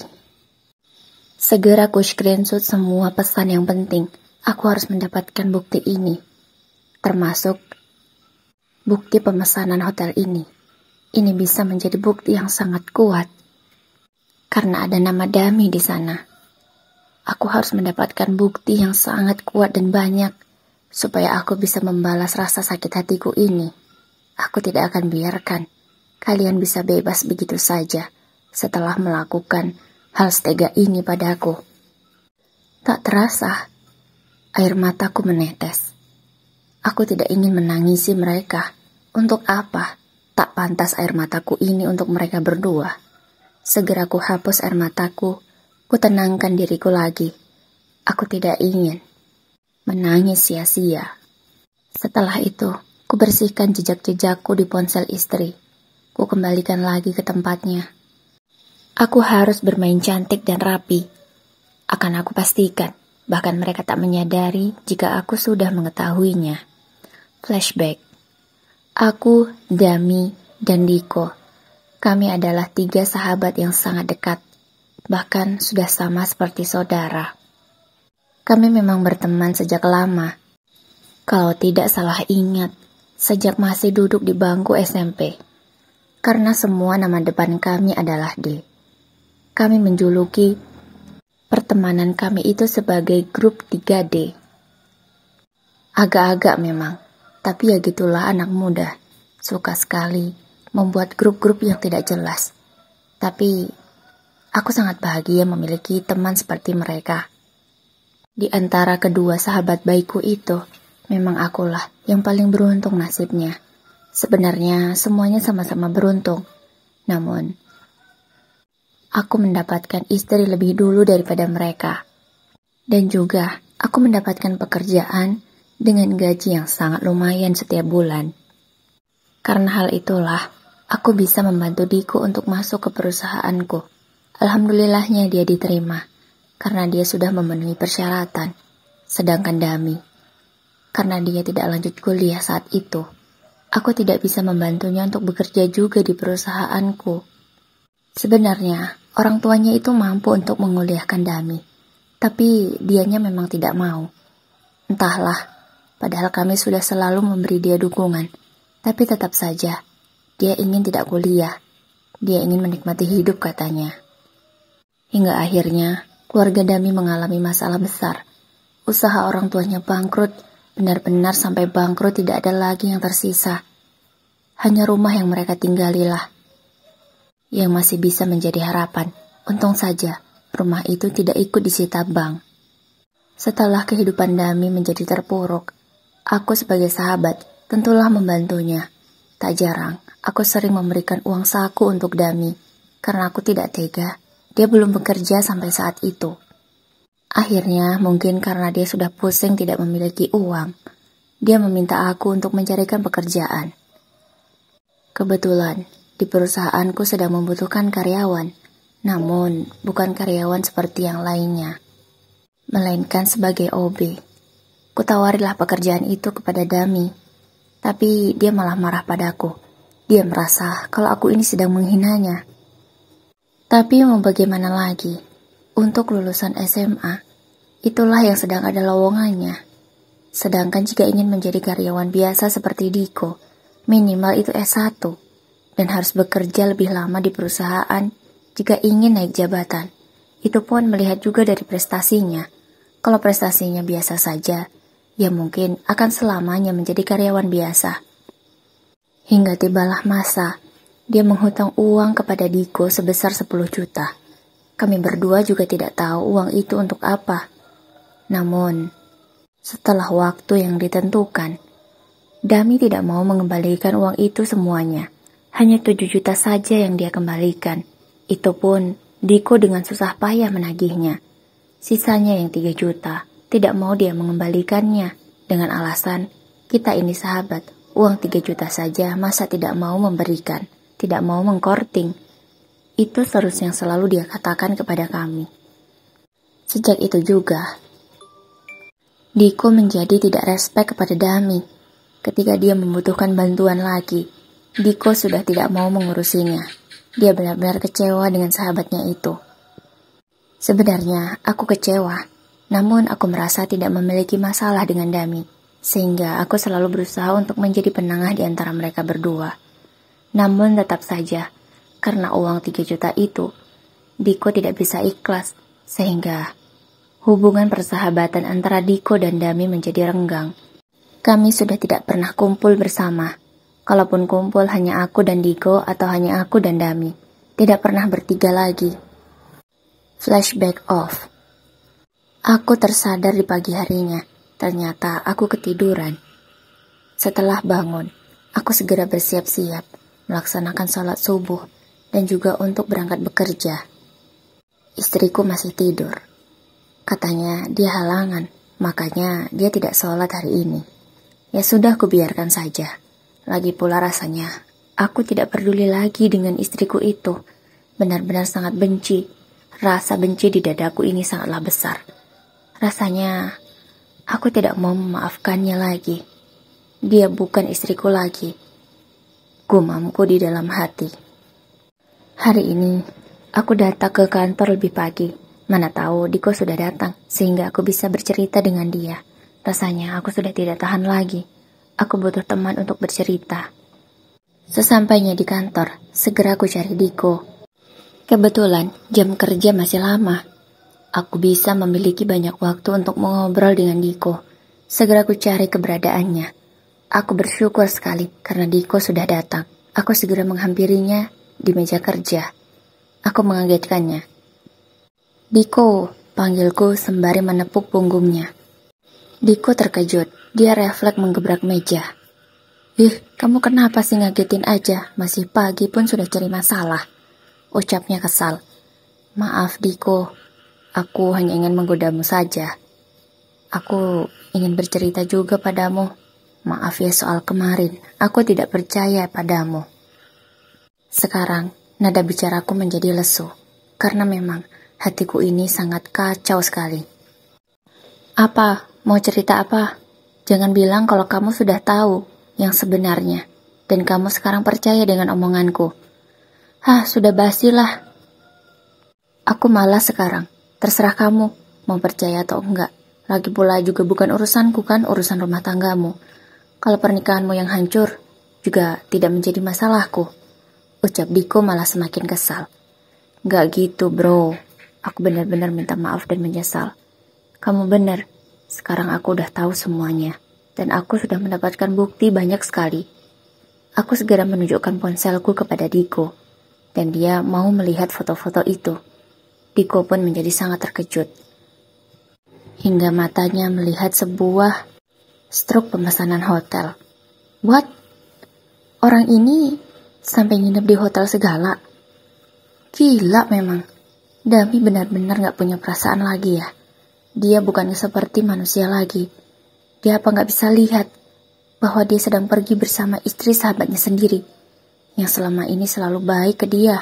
Segera ku screenshot semua pesan yang penting. Aku harus mendapatkan bukti ini. Termasuk bukti pemesanan hotel ini. Ini bisa menjadi bukti yang sangat kuat. Karena ada nama Dami di sana. Aku harus mendapatkan bukti yang sangat kuat dan banyak, supaya aku bisa membalas rasa sakit hatiku ini. Aku tidak akan biarkan kalian bisa bebas begitu saja setelah melakukan hal setega ini padaku. Tak terasa, air mataku menetes. Aku tidak ingin menangisi mereka. Untuk apa? Tak pantas air mataku ini untuk mereka berdua. Segera ku hapus air mataku, ku tenangkan diriku lagi. Aku tidak ingin menangis sia-sia. Setelah itu, ku bersihkan jejak-jejakku di ponsel istri. Ku kembalikan lagi ke tempatnya. Aku harus bermain cantik dan rapi. Akan aku pastikan, bahkan mereka tak menyadari jika aku sudah mengetahuinya. Flashback. Aku, Dami, dan Diko. Kami adalah 3 sahabat yang sangat dekat. Bahkan sudah sama seperti saudara. Kami memang berteman sejak lama. Kalau tidak salah ingat, sejak masih duduk di bangku SMP. Karena semua nama depan kami adalah D. Kami menjuluki pertemanan kami itu sebagai grup 3D. Agak-agak memang, tapi ya gitulah anak muda. Suka sekali membuat grup-grup yang tidak jelas. Tapi aku sangat bahagia memiliki teman seperti mereka. Di antara kedua sahabat baikku itu, memang akulah yang paling beruntung nasibnya. Sebenarnya semuanya sama-sama beruntung. Namun, aku mendapatkan istri lebih dulu daripada mereka. Dan juga, aku mendapatkan pekerjaan dengan gaji yang sangat lumayan setiap bulan. Karena hal itulah, aku bisa membantu Diko untuk masuk ke perusahaanku. Alhamdulillahnya dia diterima, karena dia sudah memenuhi persyaratan. Sedangkan Dami, karena dia tidak lanjut kuliah saat itu, aku tidak bisa membantunya untuk bekerja juga di perusahaanku. Sebenarnya, orang tuanya itu mampu untuk menguliahkan Dami, tapi dianya memang tidak mau. Entahlah, padahal kami sudah selalu memberi dia dukungan, tapi tetap saja, dia ingin tidak kuliah. Dia ingin menikmati hidup katanya. Hingga akhirnya, keluarga Dami mengalami masalah besar. Usaha orang tuanya bangkrut, benar-benar sampai bangkrut tidak ada lagi yang tersisa. Hanya rumah yang mereka tinggalilah yang masih bisa menjadi harapan. Untung saja, rumah itu tidak ikut disita bank. Setelah kehidupan Dami menjadi terpuruk, aku sebagai sahabat tentulah membantunya. Tak jarang, aku sering memberikan uang saku untuk Dami, karena aku tidak tega. Dia belum bekerja sampai saat itu. Akhirnya, mungkin karena dia sudah pusing tidak memiliki uang, dia meminta aku untuk mencarikan pekerjaan. Kebetulan, di perusahaanku sedang membutuhkan karyawan, namun bukan karyawan seperti yang lainnya, melainkan sebagai OB. Kutawarilah pekerjaan itu kepada Dami, tapi dia malah marah padaku. Dia merasa kalau aku ini sedang menghinanya. Tapi mau bagaimana lagi? Untuk lulusan SMA, itulah yang sedang ada lowongannya. Sedangkan jika ingin menjadi karyawan biasa seperti Diko, minimal itu S1, dan harus bekerja lebih lama di perusahaan jika ingin naik jabatan. Itu pun melihat juga dari prestasinya. Kalau prestasinya biasa saja, ya mungkin akan selamanya menjadi karyawan biasa. Hingga tibalah masa, dia menghutang uang kepada Diko sebesar 10 juta. Kami berdua juga tidak tahu uang itu untuk apa. Namun, setelah waktu yang ditentukan, Dami tidak mau mengembalikan uang itu semuanya. Hanya 7 juta saja yang dia kembalikan. Itu pun Diko dengan susah payah menagihnya. Sisanya yang 3 juta, tidak mau dia mengembalikannya. Dengan alasan, kita ini sahabat, uang 3 juta saja masa tidak mau memberikan, tidak mau mengkorting. Itu terus yang selalu dia katakan kepada kami. Sejak itu juga, Diko menjadi tidak respek kepada Dami. Ketika dia membutuhkan bantuan lagi, Diko sudah tidak mau mengurusinya. Dia benar-benar kecewa dengan sahabatnya itu. Sebenarnya aku kecewa, namun aku merasa tidak memiliki masalah dengan Dami, sehingga aku selalu berusaha untuk menjadi penengah di antara mereka berdua. Namun tetap saja, karena uang 3 juta itu, Diko tidak bisa ikhlas, sehingga hubungan persahabatan antara Diko dan Dami menjadi renggang. Kami sudah tidak pernah kumpul bersama. Kalaupun kumpul hanya aku dan Diko atau hanya aku dan Dami. Tidak pernah bertiga lagi. Flashback off. Aku tersadar di pagi harinya. Ternyata aku ketiduran. Setelah bangun, aku segera bersiap-siap, melaksanakan sholat subuh, dan juga untuk berangkat bekerja. Istriku masih tidur. Katanya dia halangan, makanya dia tidak sholat hari ini. Ya sudah, aku biarkan saja. Lagi pula rasanya, aku tidak peduli lagi dengan istriku itu. Benar-benar sangat benci. Rasa benci di dadaku ini sangatlah besar. Rasanya, aku tidak mau memaafkannya lagi. Dia bukan istriku lagi. Gumamku di dalam hati. Hari ini, aku datang ke kantor lebih pagi. Mana tahu Diko sudah datang, sehingga aku bisa bercerita dengan dia. Rasanya aku sudah tidak tahan lagi. Aku butuh teman untuk bercerita. Sesampainya di kantor, segera aku cari Diko. Kebetulan jam kerja masih lama. Aku bisa memiliki banyak waktu untuk mengobrol dengan Diko. Segera aku cari keberadaannya. Aku bersyukur sekali karena Diko sudah datang. Aku segera menghampirinya di meja kerja. Aku mengagetkannya. Diko, panggilku sembari menepuk punggungnya. Diko terkejut. Dia refleks menggebrak meja. Ih, kamu kenapa sih, ngagetin aja? Masih pagi pun sudah cari masalah. Ucapnya kesal. Maaf Diko, aku hanya ingin menggodamu saja. Aku ingin bercerita juga padamu. Maaf ya soal kemarin, aku tidak percaya padamu. Sekarang, nada bicaraku menjadi lesu. Karena memang hatiku ini sangat kacau sekali. Apa? Mau cerita apa? Jangan bilang kalau kamu sudah tahu yang sebenarnya, dan kamu sekarang percaya dengan omonganku. Sudah basilah. Aku malas sekarang. Terserah kamu, mau percaya atau enggak. Lagi pula juga bukan urusanku kan, urusan rumah tanggamu. Kalau pernikahanmu yang hancur, juga tidak menjadi masalahku. Ucap Diko malah semakin kesal. Gak gitu bro, aku benar-benar minta maaf dan menyesal. Kamu benar. Sekarang aku udah tahu semuanya, dan aku sudah mendapatkan bukti banyak sekali. Aku segera menunjukkan ponselku kepada Diko, dan dia mau melihat foto-foto itu. Diko pun menjadi sangat terkejut, hingga matanya melihat sebuah struk pemesanan hotel. What? Orang ini sampai nginep di hotel segala? Gila memang. Dami benar-benar gak punya perasaan lagi ya. Dia bukan seperti manusia lagi. Dia apa gak bisa lihat bahwa dia sedang pergi bersama istri sahabatnya sendiri, yang selama ini selalu baik ke dia.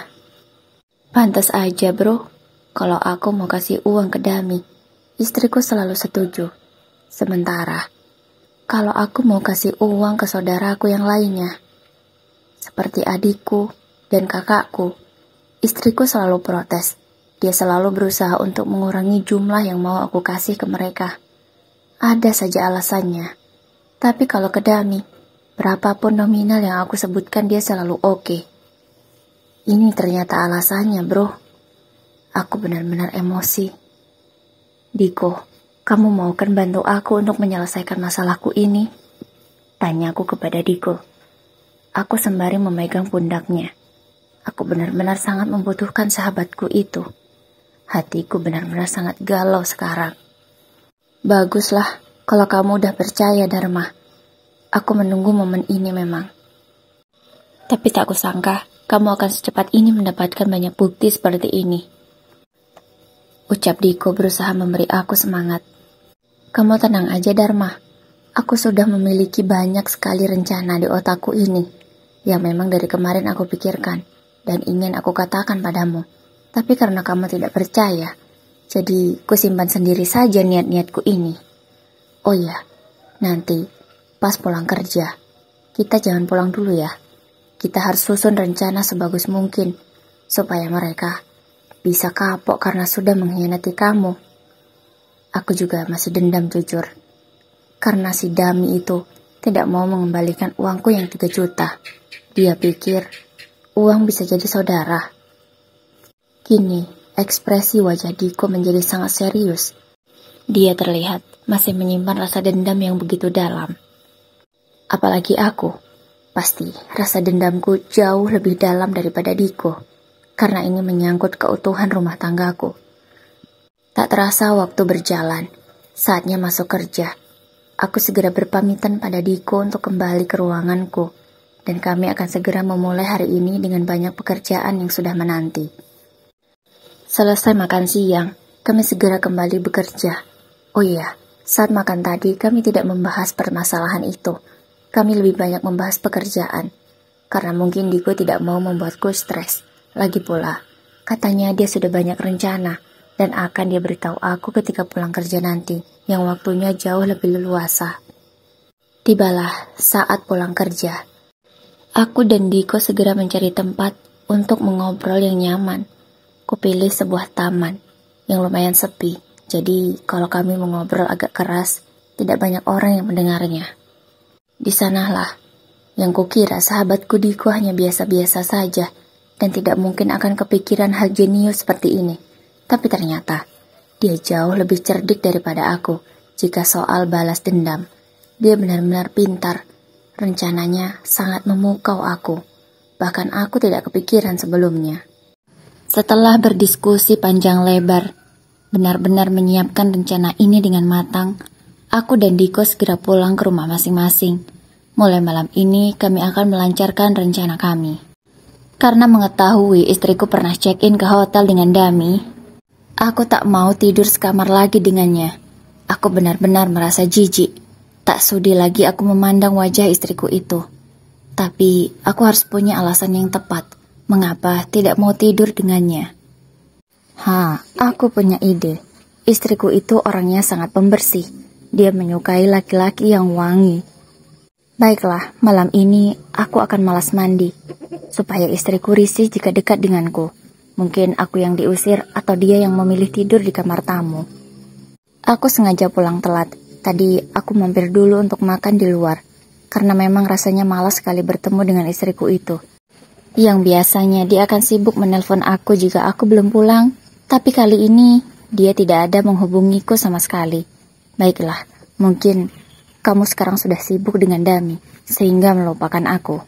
Pantas aja bro, kalau aku mau kasih uang ke Dami, istriku selalu setuju. Sementara, kalau aku mau kasih uang ke saudaraku yang lainnya, seperti adikku dan kakakku, istriku selalu protes. Dia selalu berusaha untuk mengurangi jumlah yang mau aku kasih ke mereka. Ada saja alasannya. Tapi kalau ke Dami, berapapun nominal yang aku sebutkan dia selalu oke. Ini ternyata alasannya bro. Aku benar-benar emosi. Diko, kamu mau kan bantu aku untuk menyelesaikan masalahku ini? Tanyaku kepada Diko. Aku sembari memegang pundaknya. Aku benar-benar sangat membutuhkan sahabatku itu. Hatiku benar-benar sangat galau sekarang. Baguslah kalau kamu udah percaya Dharma. Aku menunggu momen ini memang. Tapi tak kusangka, kamu akan secepat ini mendapatkan banyak bukti seperti ini. Ucap Diko berusaha memberi aku semangat. Kamu tenang aja Dharma. Aku sudah memiliki banyak sekali rencana di otakku ini, yang memang dari kemarin aku pikirkan, dan ingin aku katakan padamu. Tapi karena kamu tidak percaya, jadi kusimpan sendiri saja niat-niatku ini. Oh ya, nanti pas pulang kerja, kita jangan pulang dulu ya. Kita harus susun rencana sebagus mungkin, supaya mereka bisa kapok karena sudah mengkhianati kamu. Aku juga masih dendam jujur, karena si Dami itu tidak mau mengembalikan uangku yang 3 juta. Dia pikir uang bisa jadi saudara. Kini, ekspresi wajah Diko menjadi sangat serius. Dia terlihat masih menyimpan rasa dendam yang begitu dalam. Apalagi aku. Pasti rasa dendamku jauh lebih dalam daripada Diko, karena ini menyangkut keutuhan rumah tanggaku. Tak terasa waktu berjalan, saatnya masuk kerja. Aku segera berpamitan pada Diko untuk kembali ke ruanganku, dan kami akan segera memulai hari ini dengan banyak pekerjaan yang sudah menanti. Selesai makan siang, kami segera kembali bekerja. Oh iya, saat makan tadi kami tidak membahas permasalahan itu. Kami lebih banyak membahas pekerjaan, karena mungkin Diko tidak mau membuatku stres. Lagi pula, katanya dia sudah banyak rencana, dan akan dia beritahu aku ketika pulang kerja nanti, yang waktunya jauh lebih leluasa. Tibalah saat pulang kerja. Aku dan Diko segera mencari tempat untuk mengobrol yang nyaman. Kupilih sebuah taman, yang lumayan sepi, jadi kalau kami mengobrol agak keras, tidak banyak orang yang mendengarnya. Di sanalah yang kukira sahabatku Diko hanya biasa-biasa saja dan tidak mungkin akan kepikiran hal jenius seperti ini. Tapi ternyata dia jauh lebih cerdik daripada aku jika soal balas dendam. Dia benar-benar pintar. Rencananya sangat memukau aku. Bahkan aku tidak kepikiran sebelumnya. Setelah berdiskusi panjang lebar, benar-benar menyiapkan rencana ini dengan matang, aku dan Diko segera pulang ke rumah masing-masing. Mulai malam ini kami akan melancarkan rencana kami. Karena mengetahui istriku pernah check-in ke hotel dengan Dami, aku tak mau tidur sekamar lagi dengannya. Aku benar-benar merasa jijik. Tak sudi lagi aku memandang wajah istriku itu. Tapi aku harus punya alasan yang tepat mengapa tidak mau tidur dengannya. Aku punya ide. Istriku itu orangnya sangat pembersih. Dia menyukai laki-laki yang wangi. Baiklah, malam ini aku akan malas mandi, supaya istriku risih jika dekat denganku. Mungkin aku yang diusir atau dia yang memilih tidur di kamar tamu. Aku sengaja pulang telat. Tadi aku mampir dulu untuk makan di luar, karena memang rasanya malas sekali bertemu dengan istriku itu. Yang biasanya dia akan sibuk menelpon aku jika aku belum pulang, tapi kali ini dia tidak ada menghubungiku sama sekali. Baiklah, mungkin kamu sekarang sudah sibuk dengan Dami, sehingga melupakan aku.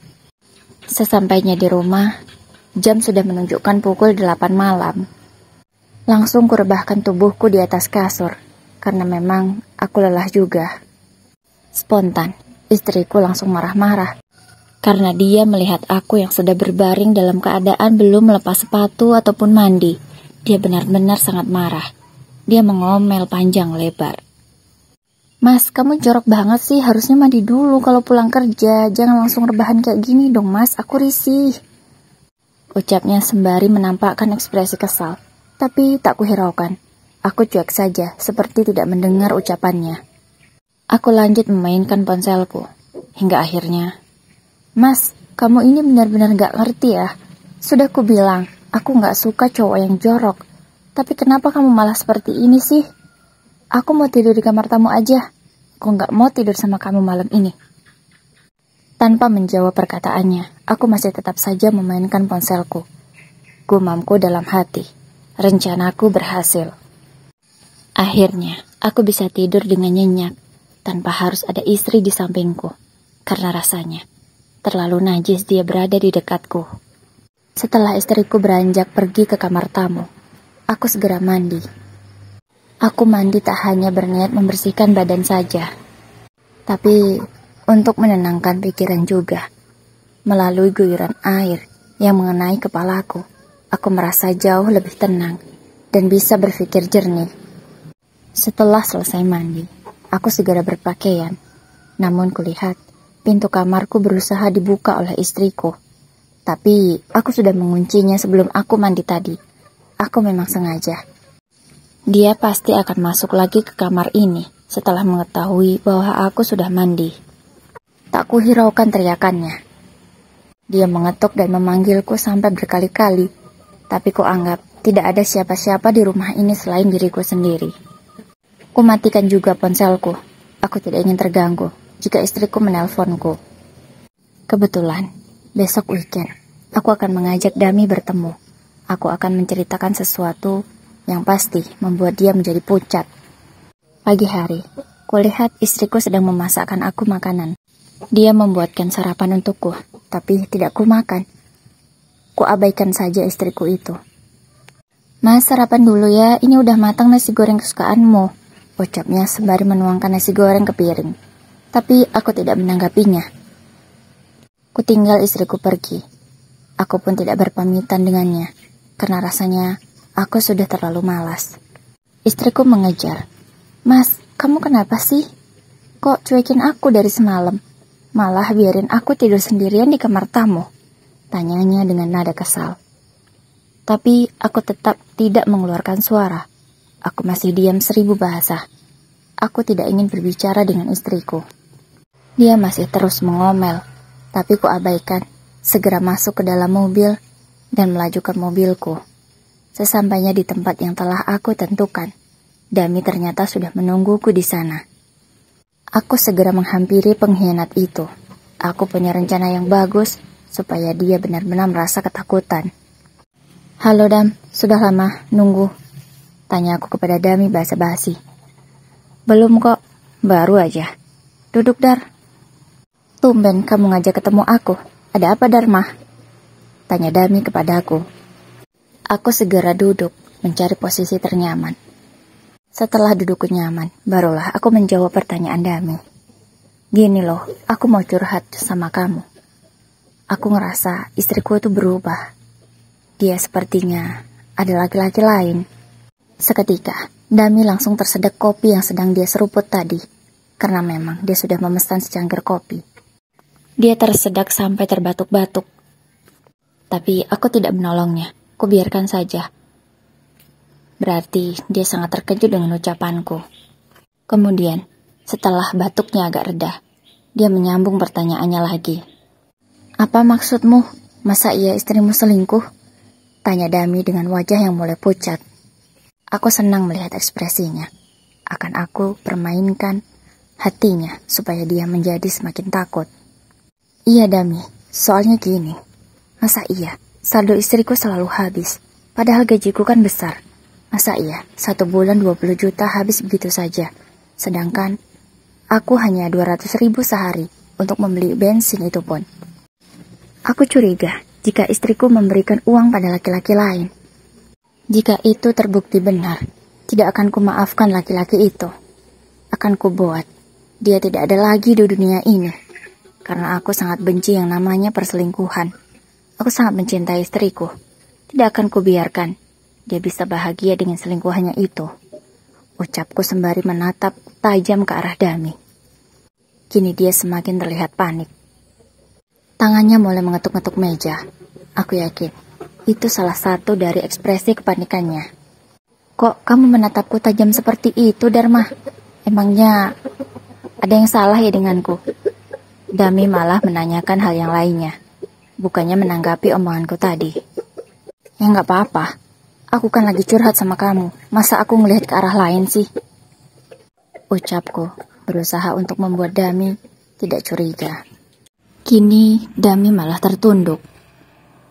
Sesampainya di rumah, jam sudah menunjukkan pukul 8 malam. Langsung kurebahkan tubuhku di atas kasur, karena memang aku lelah juga. Spontan, istriku langsung marah-marah, karena dia melihat aku yang sudah berbaring dalam keadaan belum melepas sepatu ataupun mandi. Dia benar-benar sangat marah. Dia mengomel panjang lebar. Mas, kamu jorok banget sih, harusnya mandi dulu kalau pulang kerja. Jangan langsung rebahan kayak gini dong mas, aku risih. Ucapnya sembari menampakkan ekspresi kesal. Tapi tak kuhiraukan. Aku cuek saja, seperti tidak mendengar ucapannya. Aku lanjut memainkan ponselku. Hingga akhirnya, Mas, kamu ini benar-benar gak ngerti ya. Sudah kubilang, aku gak suka cowok yang jorok. Tapi kenapa kamu malah seperti ini sih? Aku mau tidur di kamar tamu aja. Aku gak mau tidur sama kamu malam ini. Tanpa menjawab perkataannya, aku masih tetap saja memainkan ponselku. Gumamku dalam hati. Rencanaku berhasil. Akhirnya, aku bisa tidur dengan nyenyak, tanpa harus ada istri di sampingku. Karena rasanya, terlalu najis dia berada di dekatku. Setelah istriku beranjak pergi ke kamar tamu, aku segera mandi. Aku mandi tak hanya berniat membersihkan badan saja, tapi untuk menenangkan pikiran juga. Melalui guyuran air yang mengenai kepalaku, aku merasa jauh lebih tenang dan bisa berpikir jernih. Setelah selesai mandi, aku segera berpakaian. Namun kulihat pintu kamarku berusaha dibuka oleh istriku. Tapi aku sudah menguncinya sebelum aku mandi tadi. Aku memang sengaja. Dia pasti akan masuk lagi ke kamar ini setelah mengetahui bahwa aku sudah mandi. Tak kuhiraukan teriakannya. Dia mengetuk dan memanggilku sampai berkali-kali, tapi kuanggap tidak ada siapa-siapa di rumah ini selain diriku sendiri. Kumatikan juga ponselku. Aku tidak ingin terganggu jika istriku menelponku. Kebetulan, besok weekend, aku akan mengajak Dami bertemu. Aku akan menceritakan sesuatu yang pasti membuat dia menjadi pucat. Pagi hari, kulihat istriku sedang memasakkan aku makanan. Dia membuatkan sarapan untukku, tapi tidak kumakan. Kuabaikan saja istriku itu. "Mas, sarapan dulu ya, ini udah matang nasi goreng kesukaanmu," ucapnya sembari menuangkan nasi goreng ke piring. Tapi aku tidak menanggapinya. Kutinggal istriku pergi. Aku pun tidak berpamitan dengannya, karena rasanya aku sudah terlalu malas. Istriku mengejar. "Mas, kamu kenapa sih? Kok cuekin aku dari semalam? Malah biarin aku tidur sendirian di kamar tamu?" Tanyanya dengan nada kesal. Tapi aku tetap tidak mengeluarkan suara. Aku masih diam 1000 bahasa. Aku tidak ingin berbicara dengan istriku. Dia masih terus mengomel, tapi kuabaikan, segera masuk ke dalam mobil dan melaju ke mobilku. Sesampainya di tempat yang telah aku tentukan, Dami ternyata sudah menungguku di sana. Aku segera menghampiri pengkhianat itu. Aku punya rencana yang bagus supaya dia benar-benar merasa ketakutan. "Halo Dam, sudah lama nunggu?" Tanya aku kepada Dami basa-basi. "Belum kok, baru aja. Duduk Dar." "Tumben kamu ngajak ketemu aku. Ada apa Dharma?" Tanya Dami kepadaku. Aku segera duduk, mencari posisi ternyaman. Setelah dudukku nyaman, barulah aku menjawab pertanyaan Dami. "Gini loh, aku mau curhat sama kamu. Aku ngerasa istriku itu berubah. Dia sepertinya ada laki-laki lain." Seketika, Dami langsung tersedak kopi yang sedang dia seruput tadi, karena memang dia sudah memesan secangkir kopi. Dia tersedak sampai terbatuk-batuk. Tapi aku tidak menolongnya, kubiarkan saja. Berarti dia sangat terkejut dengan ucapanku. Kemudian, setelah batuknya agak reda, dia menyambung pertanyaannya lagi. "Apa maksudmu? Masa iya istrimu selingkuh?" Tanya Dami dengan wajah yang mulai pucat. Aku senang melihat ekspresinya. Akan aku permainkan hatinya supaya dia menjadi semakin takut. "Iya Dami, soalnya gini. Masa iya saldo istriku selalu habis, padahal gajiku kan besar. Masa iya 1 bulan 20 juta habis begitu saja, sedangkan aku hanya 200.000 sehari untuk membeli bensin itu pun. Aku curiga jika istriku memberikan uang pada laki-laki lain. Jika itu terbukti benar, tidak akan kumaafkan laki-laki itu. Akan kubuat dia tidak ada lagi di dunia ini, karena aku sangat benci yang namanya perselingkuhan. Aku sangat mencintai istriku. Tidak akan kubiarkan dia bisa bahagia dengan selingkuhannya itu," ucapku sembari menatap tajam ke arah Dami. Kini dia semakin terlihat panik. Tangannya mulai mengetuk-ngetuk meja. Aku yakin itu salah satu dari ekspresi kepanikannya. "Kok kamu menatapku tajam seperti itu, Dharma? Emangnya ada yang salah ya denganku?" Dami malah menanyakan hal yang lainnya, bukannya menanggapi omonganku tadi. "Ya nggak apa-apa. Aku kan lagi curhat sama kamu. Masa aku ngelihat ke arah lain sih?" Ucapku berusaha untuk membuat Dami tidak curiga. Kini Dami malah tertunduk.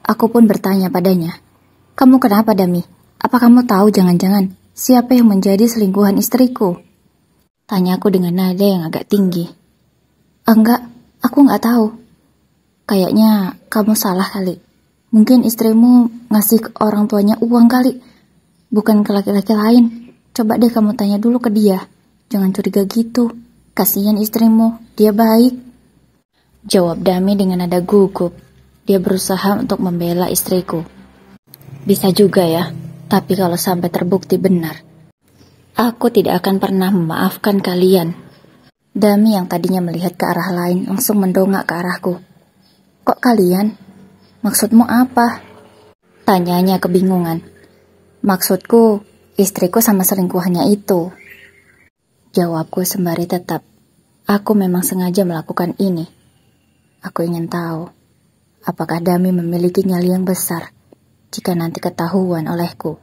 Aku pun bertanya padanya, "Kamu kenapa Dami? Apa kamu tahu jangan-jangan siapa yang menjadi selingkuhan istriku?" Tanyaku dengan nada yang agak tinggi. "Enggak, aku nggak tahu. Kayaknya kamu salah kali. Mungkin istrimu ngasih ke orang tuanya uang kali, bukan ke laki-laki lain. Coba deh kamu tanya dulu ke dia. Jangan curiga gitu. Kasihan istrimu, dia baik." Jawab Dami dengan nada gugup. dia berusaha untuk membela istriku. Bisa juga ya, tapi kalau sampai terbukti benar, aku tidak akan pernah memaafkan kalian. Dami yang tadinya melihat ke arah lain langsung mendongak ke arahku. Kok kalian? Maksudmu apa? Tanyanya kebingungan. Maksudku, istriku sama selingkuhannya itu. Jawabku sembari tetap. Aku memang sengaja melakukan ini. Aku ingin tahu, apakah Dami memiliki nyali yang besar jika nanti ketahuan olehku.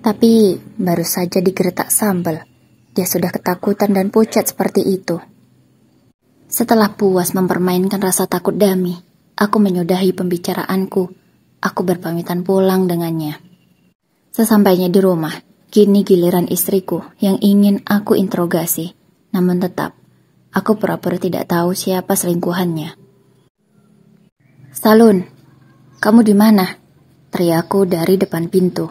Tapi baru saja digeretak sambal, dia sudah ketakutan dan pucat seperti itu. Setelah puas mempermainkan rasa takut Dami, aku menyudahi pembicaraanku. Aku berpamitan pulang dengannya. Sesampainya di rumah, kini giliran istriku yang ingin aku interogasi. Namun tetap, aku pura-pura tidak tahu siapa selingkuhannya. "Salun, kamu di mana?" teriakku dari depan pintu.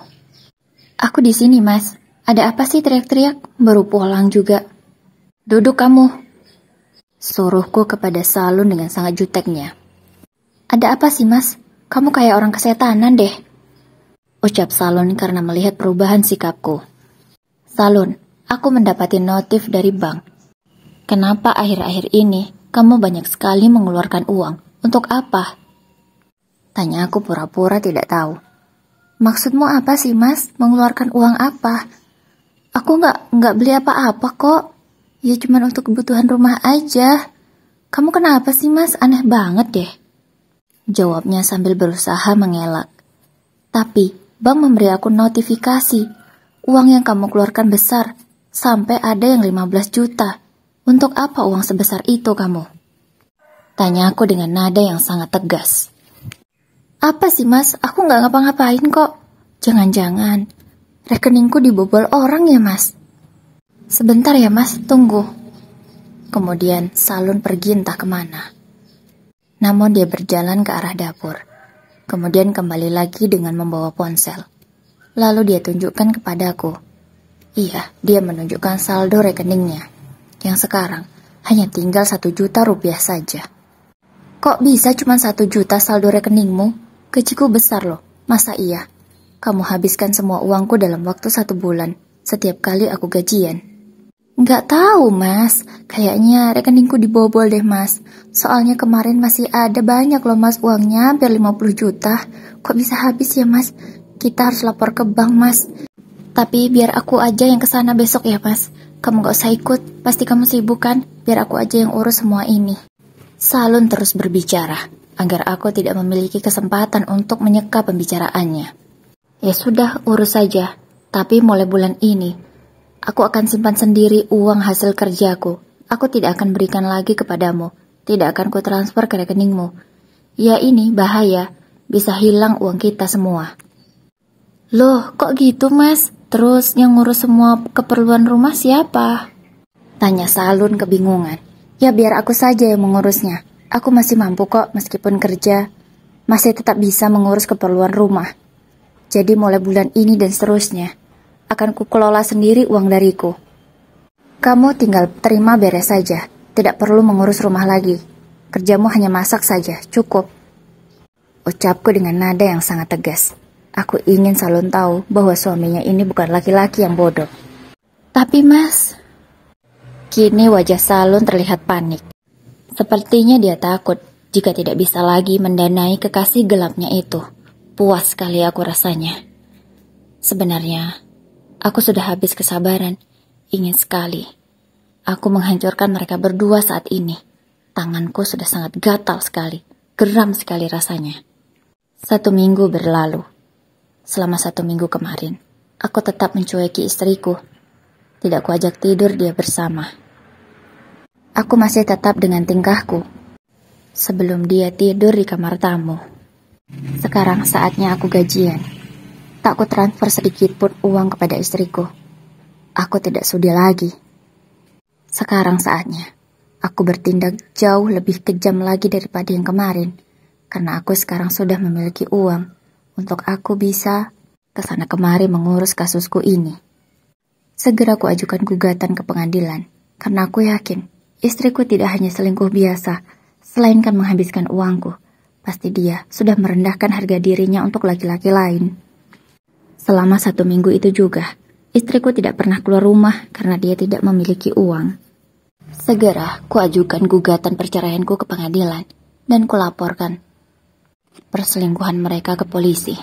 "Aku di sini, Mas. Ada apa sih teriak-teriak? Baru pulang juga." "Duduk kamu," suruhku kepada Salun dengan sangat juteknya. "Ada apa sih, Mas? Kamu kayak orang kesetanan deh," ucap Salun karena melihat perubahan sikapku. "Salun, aku mendapati notif dari bank. Kenapa akhir-akhir ini kamu banyak sekali mengeluarkan uang? Untuk apa?" Tanya aku pura-pura tidak tahu. "Maksudmu apa sih, Mas? Mengeluarkan uang apa? Aku nggak beli apa-apa kok. Ya cuma untuk kebutuhan rumah aja. Kamu kenapa sih, Mas? Aneh banget deh," jawabnya sambil berusaha mengelak. "Tapi bank memberi aku notifikasi. Uang yang kamu keluarkan besar. Sampai ada yang 15 juta. Untuk apa uang sebesar itu kamu?" Tanya aku dengan nada yang sangat tegas. "Apa sih, Mas? Aku nggak ngapa-ngapain kok. Jangan-jangan rekeningku dibobol orang ya, Mas?" "Sebentar ya, Mas, tunggu." Kemudian Salun pergi entah kemana. Namun dia berjalan ke arah dapur. Kemudian kembali lagi dengan membawa ponsel. Lalu dia tunjukkan kepadaku. Iya, dia menunjukkan saldo rekeningnya, yang sekarang hanya tinggal 1 juta rupiah saja. "Kok bisa cuma 1 juta saldo rekeningmu? Gajiku besar loh, masa iya? Kamu habiskan semua uangku dalam waktu 1 bulan, setiap kali aku gajian." "Nggak tahu, Mas. Kayaknya rekeningku dibobol deh, Mas. Soalnya kemarin masih ada banyak loh, Mas, uangnya hampir 50 juta. Kok bisa habis ya, Mas? Kita harus lapor ke bank, Mas. Tapi biar aku aja yang kesana besok ya, Mas. Kamu gak usah ikut, pasti kamu sibuk kan? Biar aku aja yang urus semua ini." Salun terus berbicara, agar aku tidak memiliki kesempatan untuk menyeka pembicaraannya. "Ya sudah, urus saja. Tapi mulai bulan ini, aku akan simpan sendiri uang hasil kerjaku. Aku tidak akan berikan lagi kepadamu. Tidak akan kutransfer ke rekeningmu. Ya ini bahaya, bisa hilang uang kita semua." "Loh, kok gitu, Mas? Terus yang ngurus semua keperluan rumah siapa?" Tanya Salun kebingungan. "Ya biar aku saja yang mengurusnya. Aku masih mampu kok meskipun kerja. Masih tetap bisa mengurus keperluan rumah. Jadi mulai bulan ini dan seterusnya, akan kukelola sendiri uang dariku. Kamu tinggal terima beres saja. Tidak perlu mengurus rumah lagi. Kerjamu hanya masak saja, cukup." Ucapku dengan nada yang sangat tegas. Aku ingin Salun tahu bahwa suaminya ini bukan laki-laki yang bodoh. "Tapi, Mas..." Kini wajah Salun terlihat panik. Sepertinya dia takut jika tidak bisa lagi mendanai kekasih gelapnya itu. Puas sekali aku rasanya. Sebenarnya, aku sudah habis kesabaran. Ingin sekali aku menghancurkan mereka berdua saat ini. Tanganku sudah sangat gatal sekali. Geram sekali rasanya. 1 minggu berlalu. Selama 1 minggu kemarin, aku tetap mencueki istriku. Tidak kuajak tidur dia bersama. Aku masih tetap dengan tingkahku sebelum dia tidur di kamar tamu. Sekarang saatnya aku gajian. Tak ku transfer sedikit pun uang kepada istriku. Aku tidak sudi lagi. Sekarang saatnya aku bertindak jauh lebih kejam lagi daripada yang kemarin. Karena aku sekarang sudah memiliki uang untuk aku bisa kesana kemari mengurus kasusku ini. Segera aku ajukan gugatan ke pengadilan. Karena aku yakin istriku tidak hanya selingkuh biasa, selain kan menghabiskan uangku. Pasti dia sudah merendahkan harga dirinya untuk laki-laki lain. Selama 1 minggu itu juga, istriku tidak pernah keluar rumah karena dia tidak memiliki uang. Segera kuajukan gugatan perceraianku ke pengadilan dan kulaporkan perselingkuhan mereka ke polisi.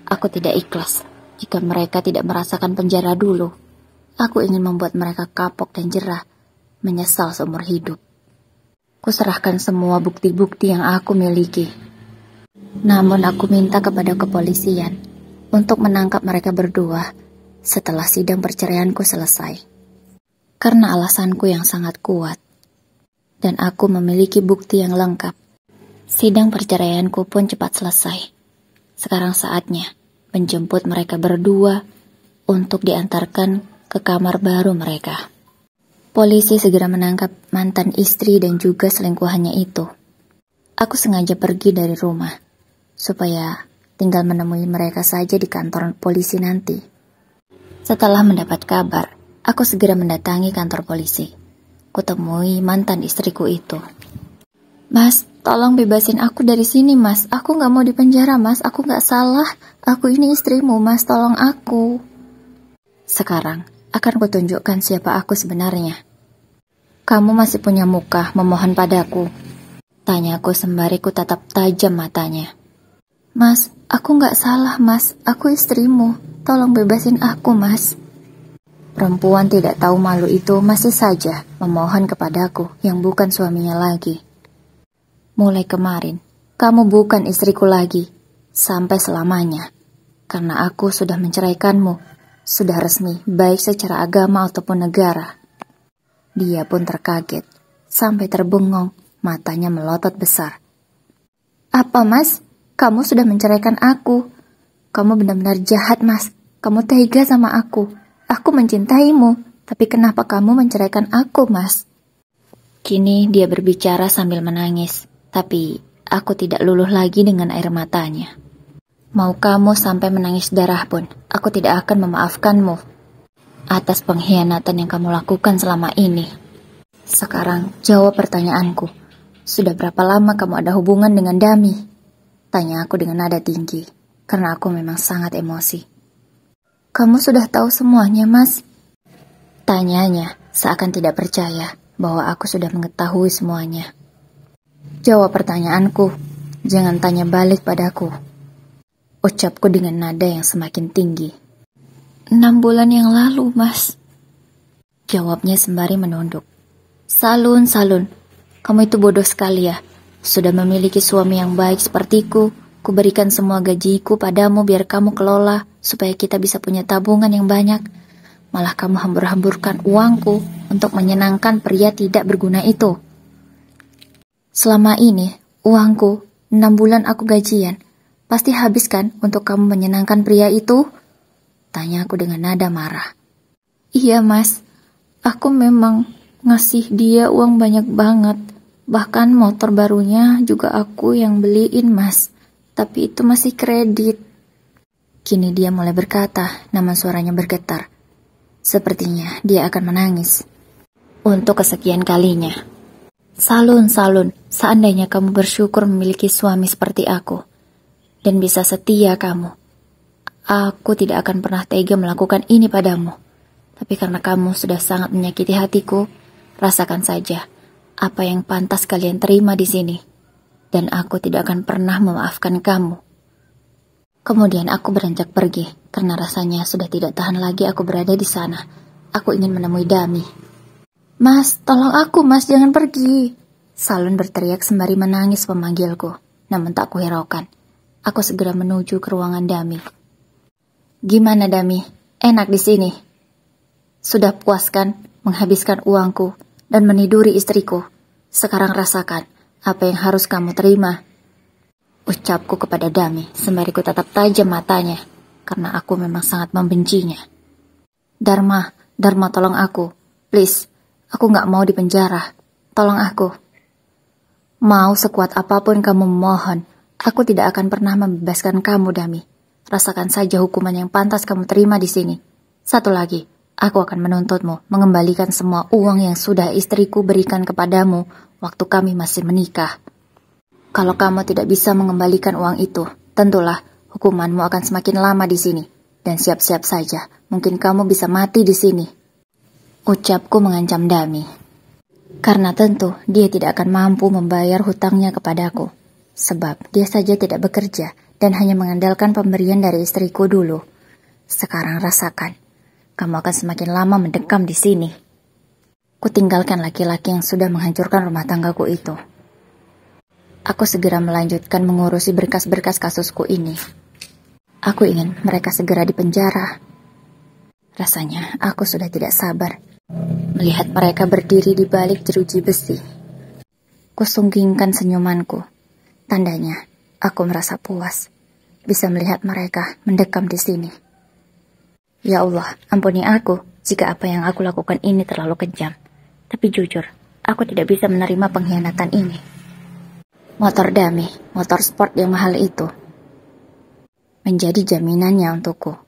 Aku tidak ikhlas jika mereka tidak merasakan penjara dulu. Aku ingin membuat mereka kapok dan jerah, menyesal seumur hidup. Kuserahkan semua bukti-bukti yang aku miliki. Namun aku minta kepada kepolisian untuk menangkap mereka berdua setelah sidang perceraianku selesai. Karena alasanku yang sangat kuat, dan aku memiliki bukti yang lengkap, sidang perceraianku pun cepat selesai. Sekarang saatnya menjemput mereka berdua untuk diantarkan ke kamar baru mereka. Polisi segera menangkap mantan istri dan juga selingkuhannya itu. Aku sengaja pergi dari rumah, supaya tinggal menemui mereka saja di kantor polisi nanti. Setelah mendapat kabar, aku segera mendatangi kantor polisi. Kutemui mantan istriku itu. Mas, tolong bebasin aku dari sini, Mas. Aku gak mau dipenjara, Mas. Aku gak salah. Aku ini istrimu, Mas. Tolong aku. Sekarang akan kutunjukkan siapa aku sebenarnya. Kamu masih punya muka memohon padaku? Tanyaku sembari ku tatap tajam matanya. Mas, aku gak salah, Mas. Aku istrimu. Tolong bebasin aku, Mas. Perempuan tidak tahu malu itu masih saja memohon kepadaku yang bukan suaminya lagi. Mulai kemarin, kamu bukan istriku lagi. Sampai selamanya. Karena aku sudah menceraikanmu. Sudah resmi, baik secara agama ataupun negara. Dia pun terkaget, sampai terbengong, matanya melotot besar. Apa, Mas? Kamu sudah menceraikan aku. Kamu benar-benar jahat, Mas. Kamu tega sama aku. Aku mencintaimu, tapi kenapa kamu menceraikan aku, Mas? Kini dia berbicara sambil menangis, tapi aku tidak luluh lagi dengan air matanya. Mau kamu sampai menangis darah pun, aku tidak akan memaafkanmu atas pengkhianatan yang kamu lakukan selama ini. Sekarang jawab pertanyaanku. Sudah berapa lama kamu ada hubungan dengan Dami? Tanya aku dengan nada tinggi, karena aku memang sangat emosi. Kamu sudah tahu semuanya, Mas? Tanyanya seakan tidak percaya bahwa aku sudah mengetahui semuanya. Jawab pertanyaanku, jangan tanya balik padaku. Ucapku dengan nada yang semakin tinggi. 6 bulan yang lalu, Mas. Jawabnya sembari menunduk. Salun. Kamu itu bodoh sekali ya. Sudah memiliki suami yang baik sepertiku. Kuberikan semua gajiku padamu biar kamu kelola, supaya kita bisa punya tabungan yang banyak. Malah kamu hambur-hamburkan uangku untuk menyenangkan pria tidak berguna itu. Selama ini, uangku, 6 bulan aku gajian. Pasti habis kan untuk kamu menyenangkan pria itu? Tanya aku dengan nada marah. Iya, Mas. Aku memang ngasih dia uang banyak banget. Bahkan motor barunya juga aku yang beliin, Mas. Tapi itu masih kredit. Kini dia mulai berkata, namun suaranya bergetar. Sepertinya dia akan menangis. Untuk kesekian kalinya. Salun. Seandainya kamu bersyukur memiliki suami seperti aku. Dan bisa setia kamu. Aku tidak akan pernah tega melakukan ini padamu. Tapi karena kamu sudah sangat menyakiti hatiku, rasakan saja apa yang pantas kalian terima di sini. Dan aku tidak akan pernah memaafkan kamu. Kemudian aku beranjak pergi, karena rasanya sudah tidak tahan lagi aku berada di sana. Aku ingin menemui Dami. Mas, tolong aku, Mas, jangan pergi. Salun berteriak sembari menangis memanggilku, namun tak kuhiraukan. Aku segera menuju ke ruangan Dami. Gimana, Dami? Enak di sini? Sudah puas kan menghabiskan uangku dan meniduri istriku? Sekarang rasakan apa yang harus kamu terima. Ucapku kepada Dami sembari ku tatap tajam matanya, karena aku memang sangat membencinya. Dharma tolong aku. Please, aku gak mau dipenjara. Tolong aku. Mau sekuat apapun kamu memohon, aku tidak akan pernah membebaskan kamu, Dami. Rasakan saja hukuman yang pantas kamu terima di sini. Satu lagi, aku akan menuntutmu mengembalikan semua uang yang sudah istriku berikan kepadamu waktu kami masih menikah. Kalau kamu tidak bisa mengembalikan uang itu, tentulah hukumanmu akan semakin lama di sini. Dan siap-siap saja, mungkin kamu bisa mati di sini. Ucapku mengancam Dami. Karena tentu dia tidak akan mampu membayar hutangnya kepadaku. Sebab dia saja tidak bekerja dan hanya mengandalkan pemberian dari istriku dulu. Sekarang rasakan, kamu akan semakin lama mendekam di sini. Kutinggalkan laki-laki yang sudah menghancurkan rumah tanggaku itu. Aku segera melanjutkan mengurusi berkas-berkas kasusku ini. Aku ingin mereka segera dipenjara. Rasanya aku sudah tidak sabar melihat mereka berdiri di balik jeruji besi. Kusunggingkan senyumanku. Tandanya aku merasa puas bisa melihat mereka mendekam di sini. Ya Allah, ampuni aku jika apa yang aku lakukan ini terlalu kejam. Tapi jujur, aku tidak bisa menerima pengkhianatan ini. Motor Dami, motor sport yang mahal itu, menjadi jaminannya untukku.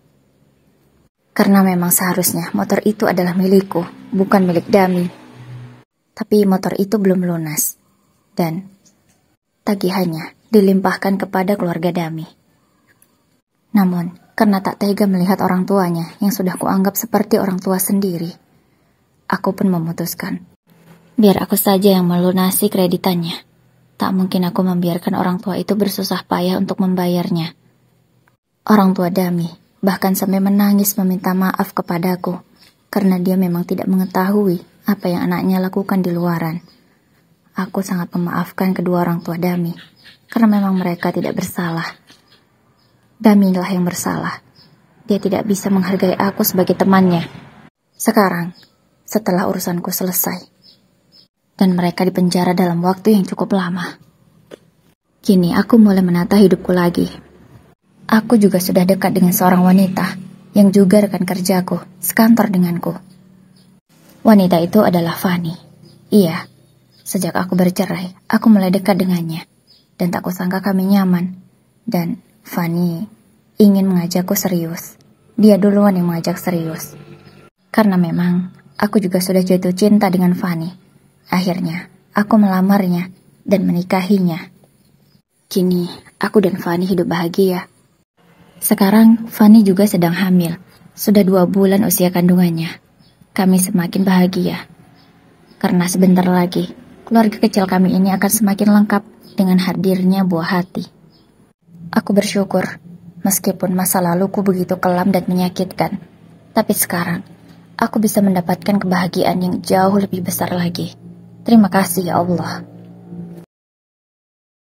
Karena memang seharusnya motor itu adalah milikku, bukan milik Dami. Tapi motor itu belum lunas, dan tagihannya dilimpahkan kepada keluarga Dami. Namun, karena tak tega melihat orang tuanya yang sudah kuanggap seperti orang tua sendiri, aku pun memutuskan, biar aku saja yang melunasi kreditannya. Tak mungkin aku membiarkan orang tua itu bersusah payah untuk membayarnya. Orang tua Dami bahkan sampai menangis meminta maaf kepadaku karena dia memang tidak mengetahui apa yang anaknya lakukan di luaran. Aku sangat memaafkan kedua orang tua Dami karena memang mereka tidak bersalah. Damilah yang bersalah. Dia tidak bisa menghargai aku sebagai temannya. Sekarang, setelah urusanku selesai dan mereka dipenjara dalam waktu yang cukup lama, kini aku mulai menata hidupku lagi. Aku juga sudah dekat dengan seorang wanita yang juga rekan kerjaku, sekantor denganku. Wanita itu adalah Fani. Iya, sejak aku bercerai, aku mulai dekat dengannya. Dan tak kusangka kami nyaman. Dan Fani ingin mengajakku serius. Dia duluan yang mengajak serius. Karena memang aku juga sudah jatuh cinta dengan Fani. Akhirnya, aku melamarnya dan menikahinya. Kini, aku dan Fani hidup bahagia. Sekarang, Fani juga sedang hamil. Sudah 2 bulan usia kandungannya. Kami semakin bahagia. Karena sebentar lagi, keluarga kecil kami ini akan semakin lengkap dengan hadirnya buah hati. Aku bersyukur, meskipun masa laluku begitu kelam dan menyakitkan. Tapi sekarang, aku bisa mendapatkan kebahagiaan yang jauh lebih besar lagi. Terima kasih ya Allah.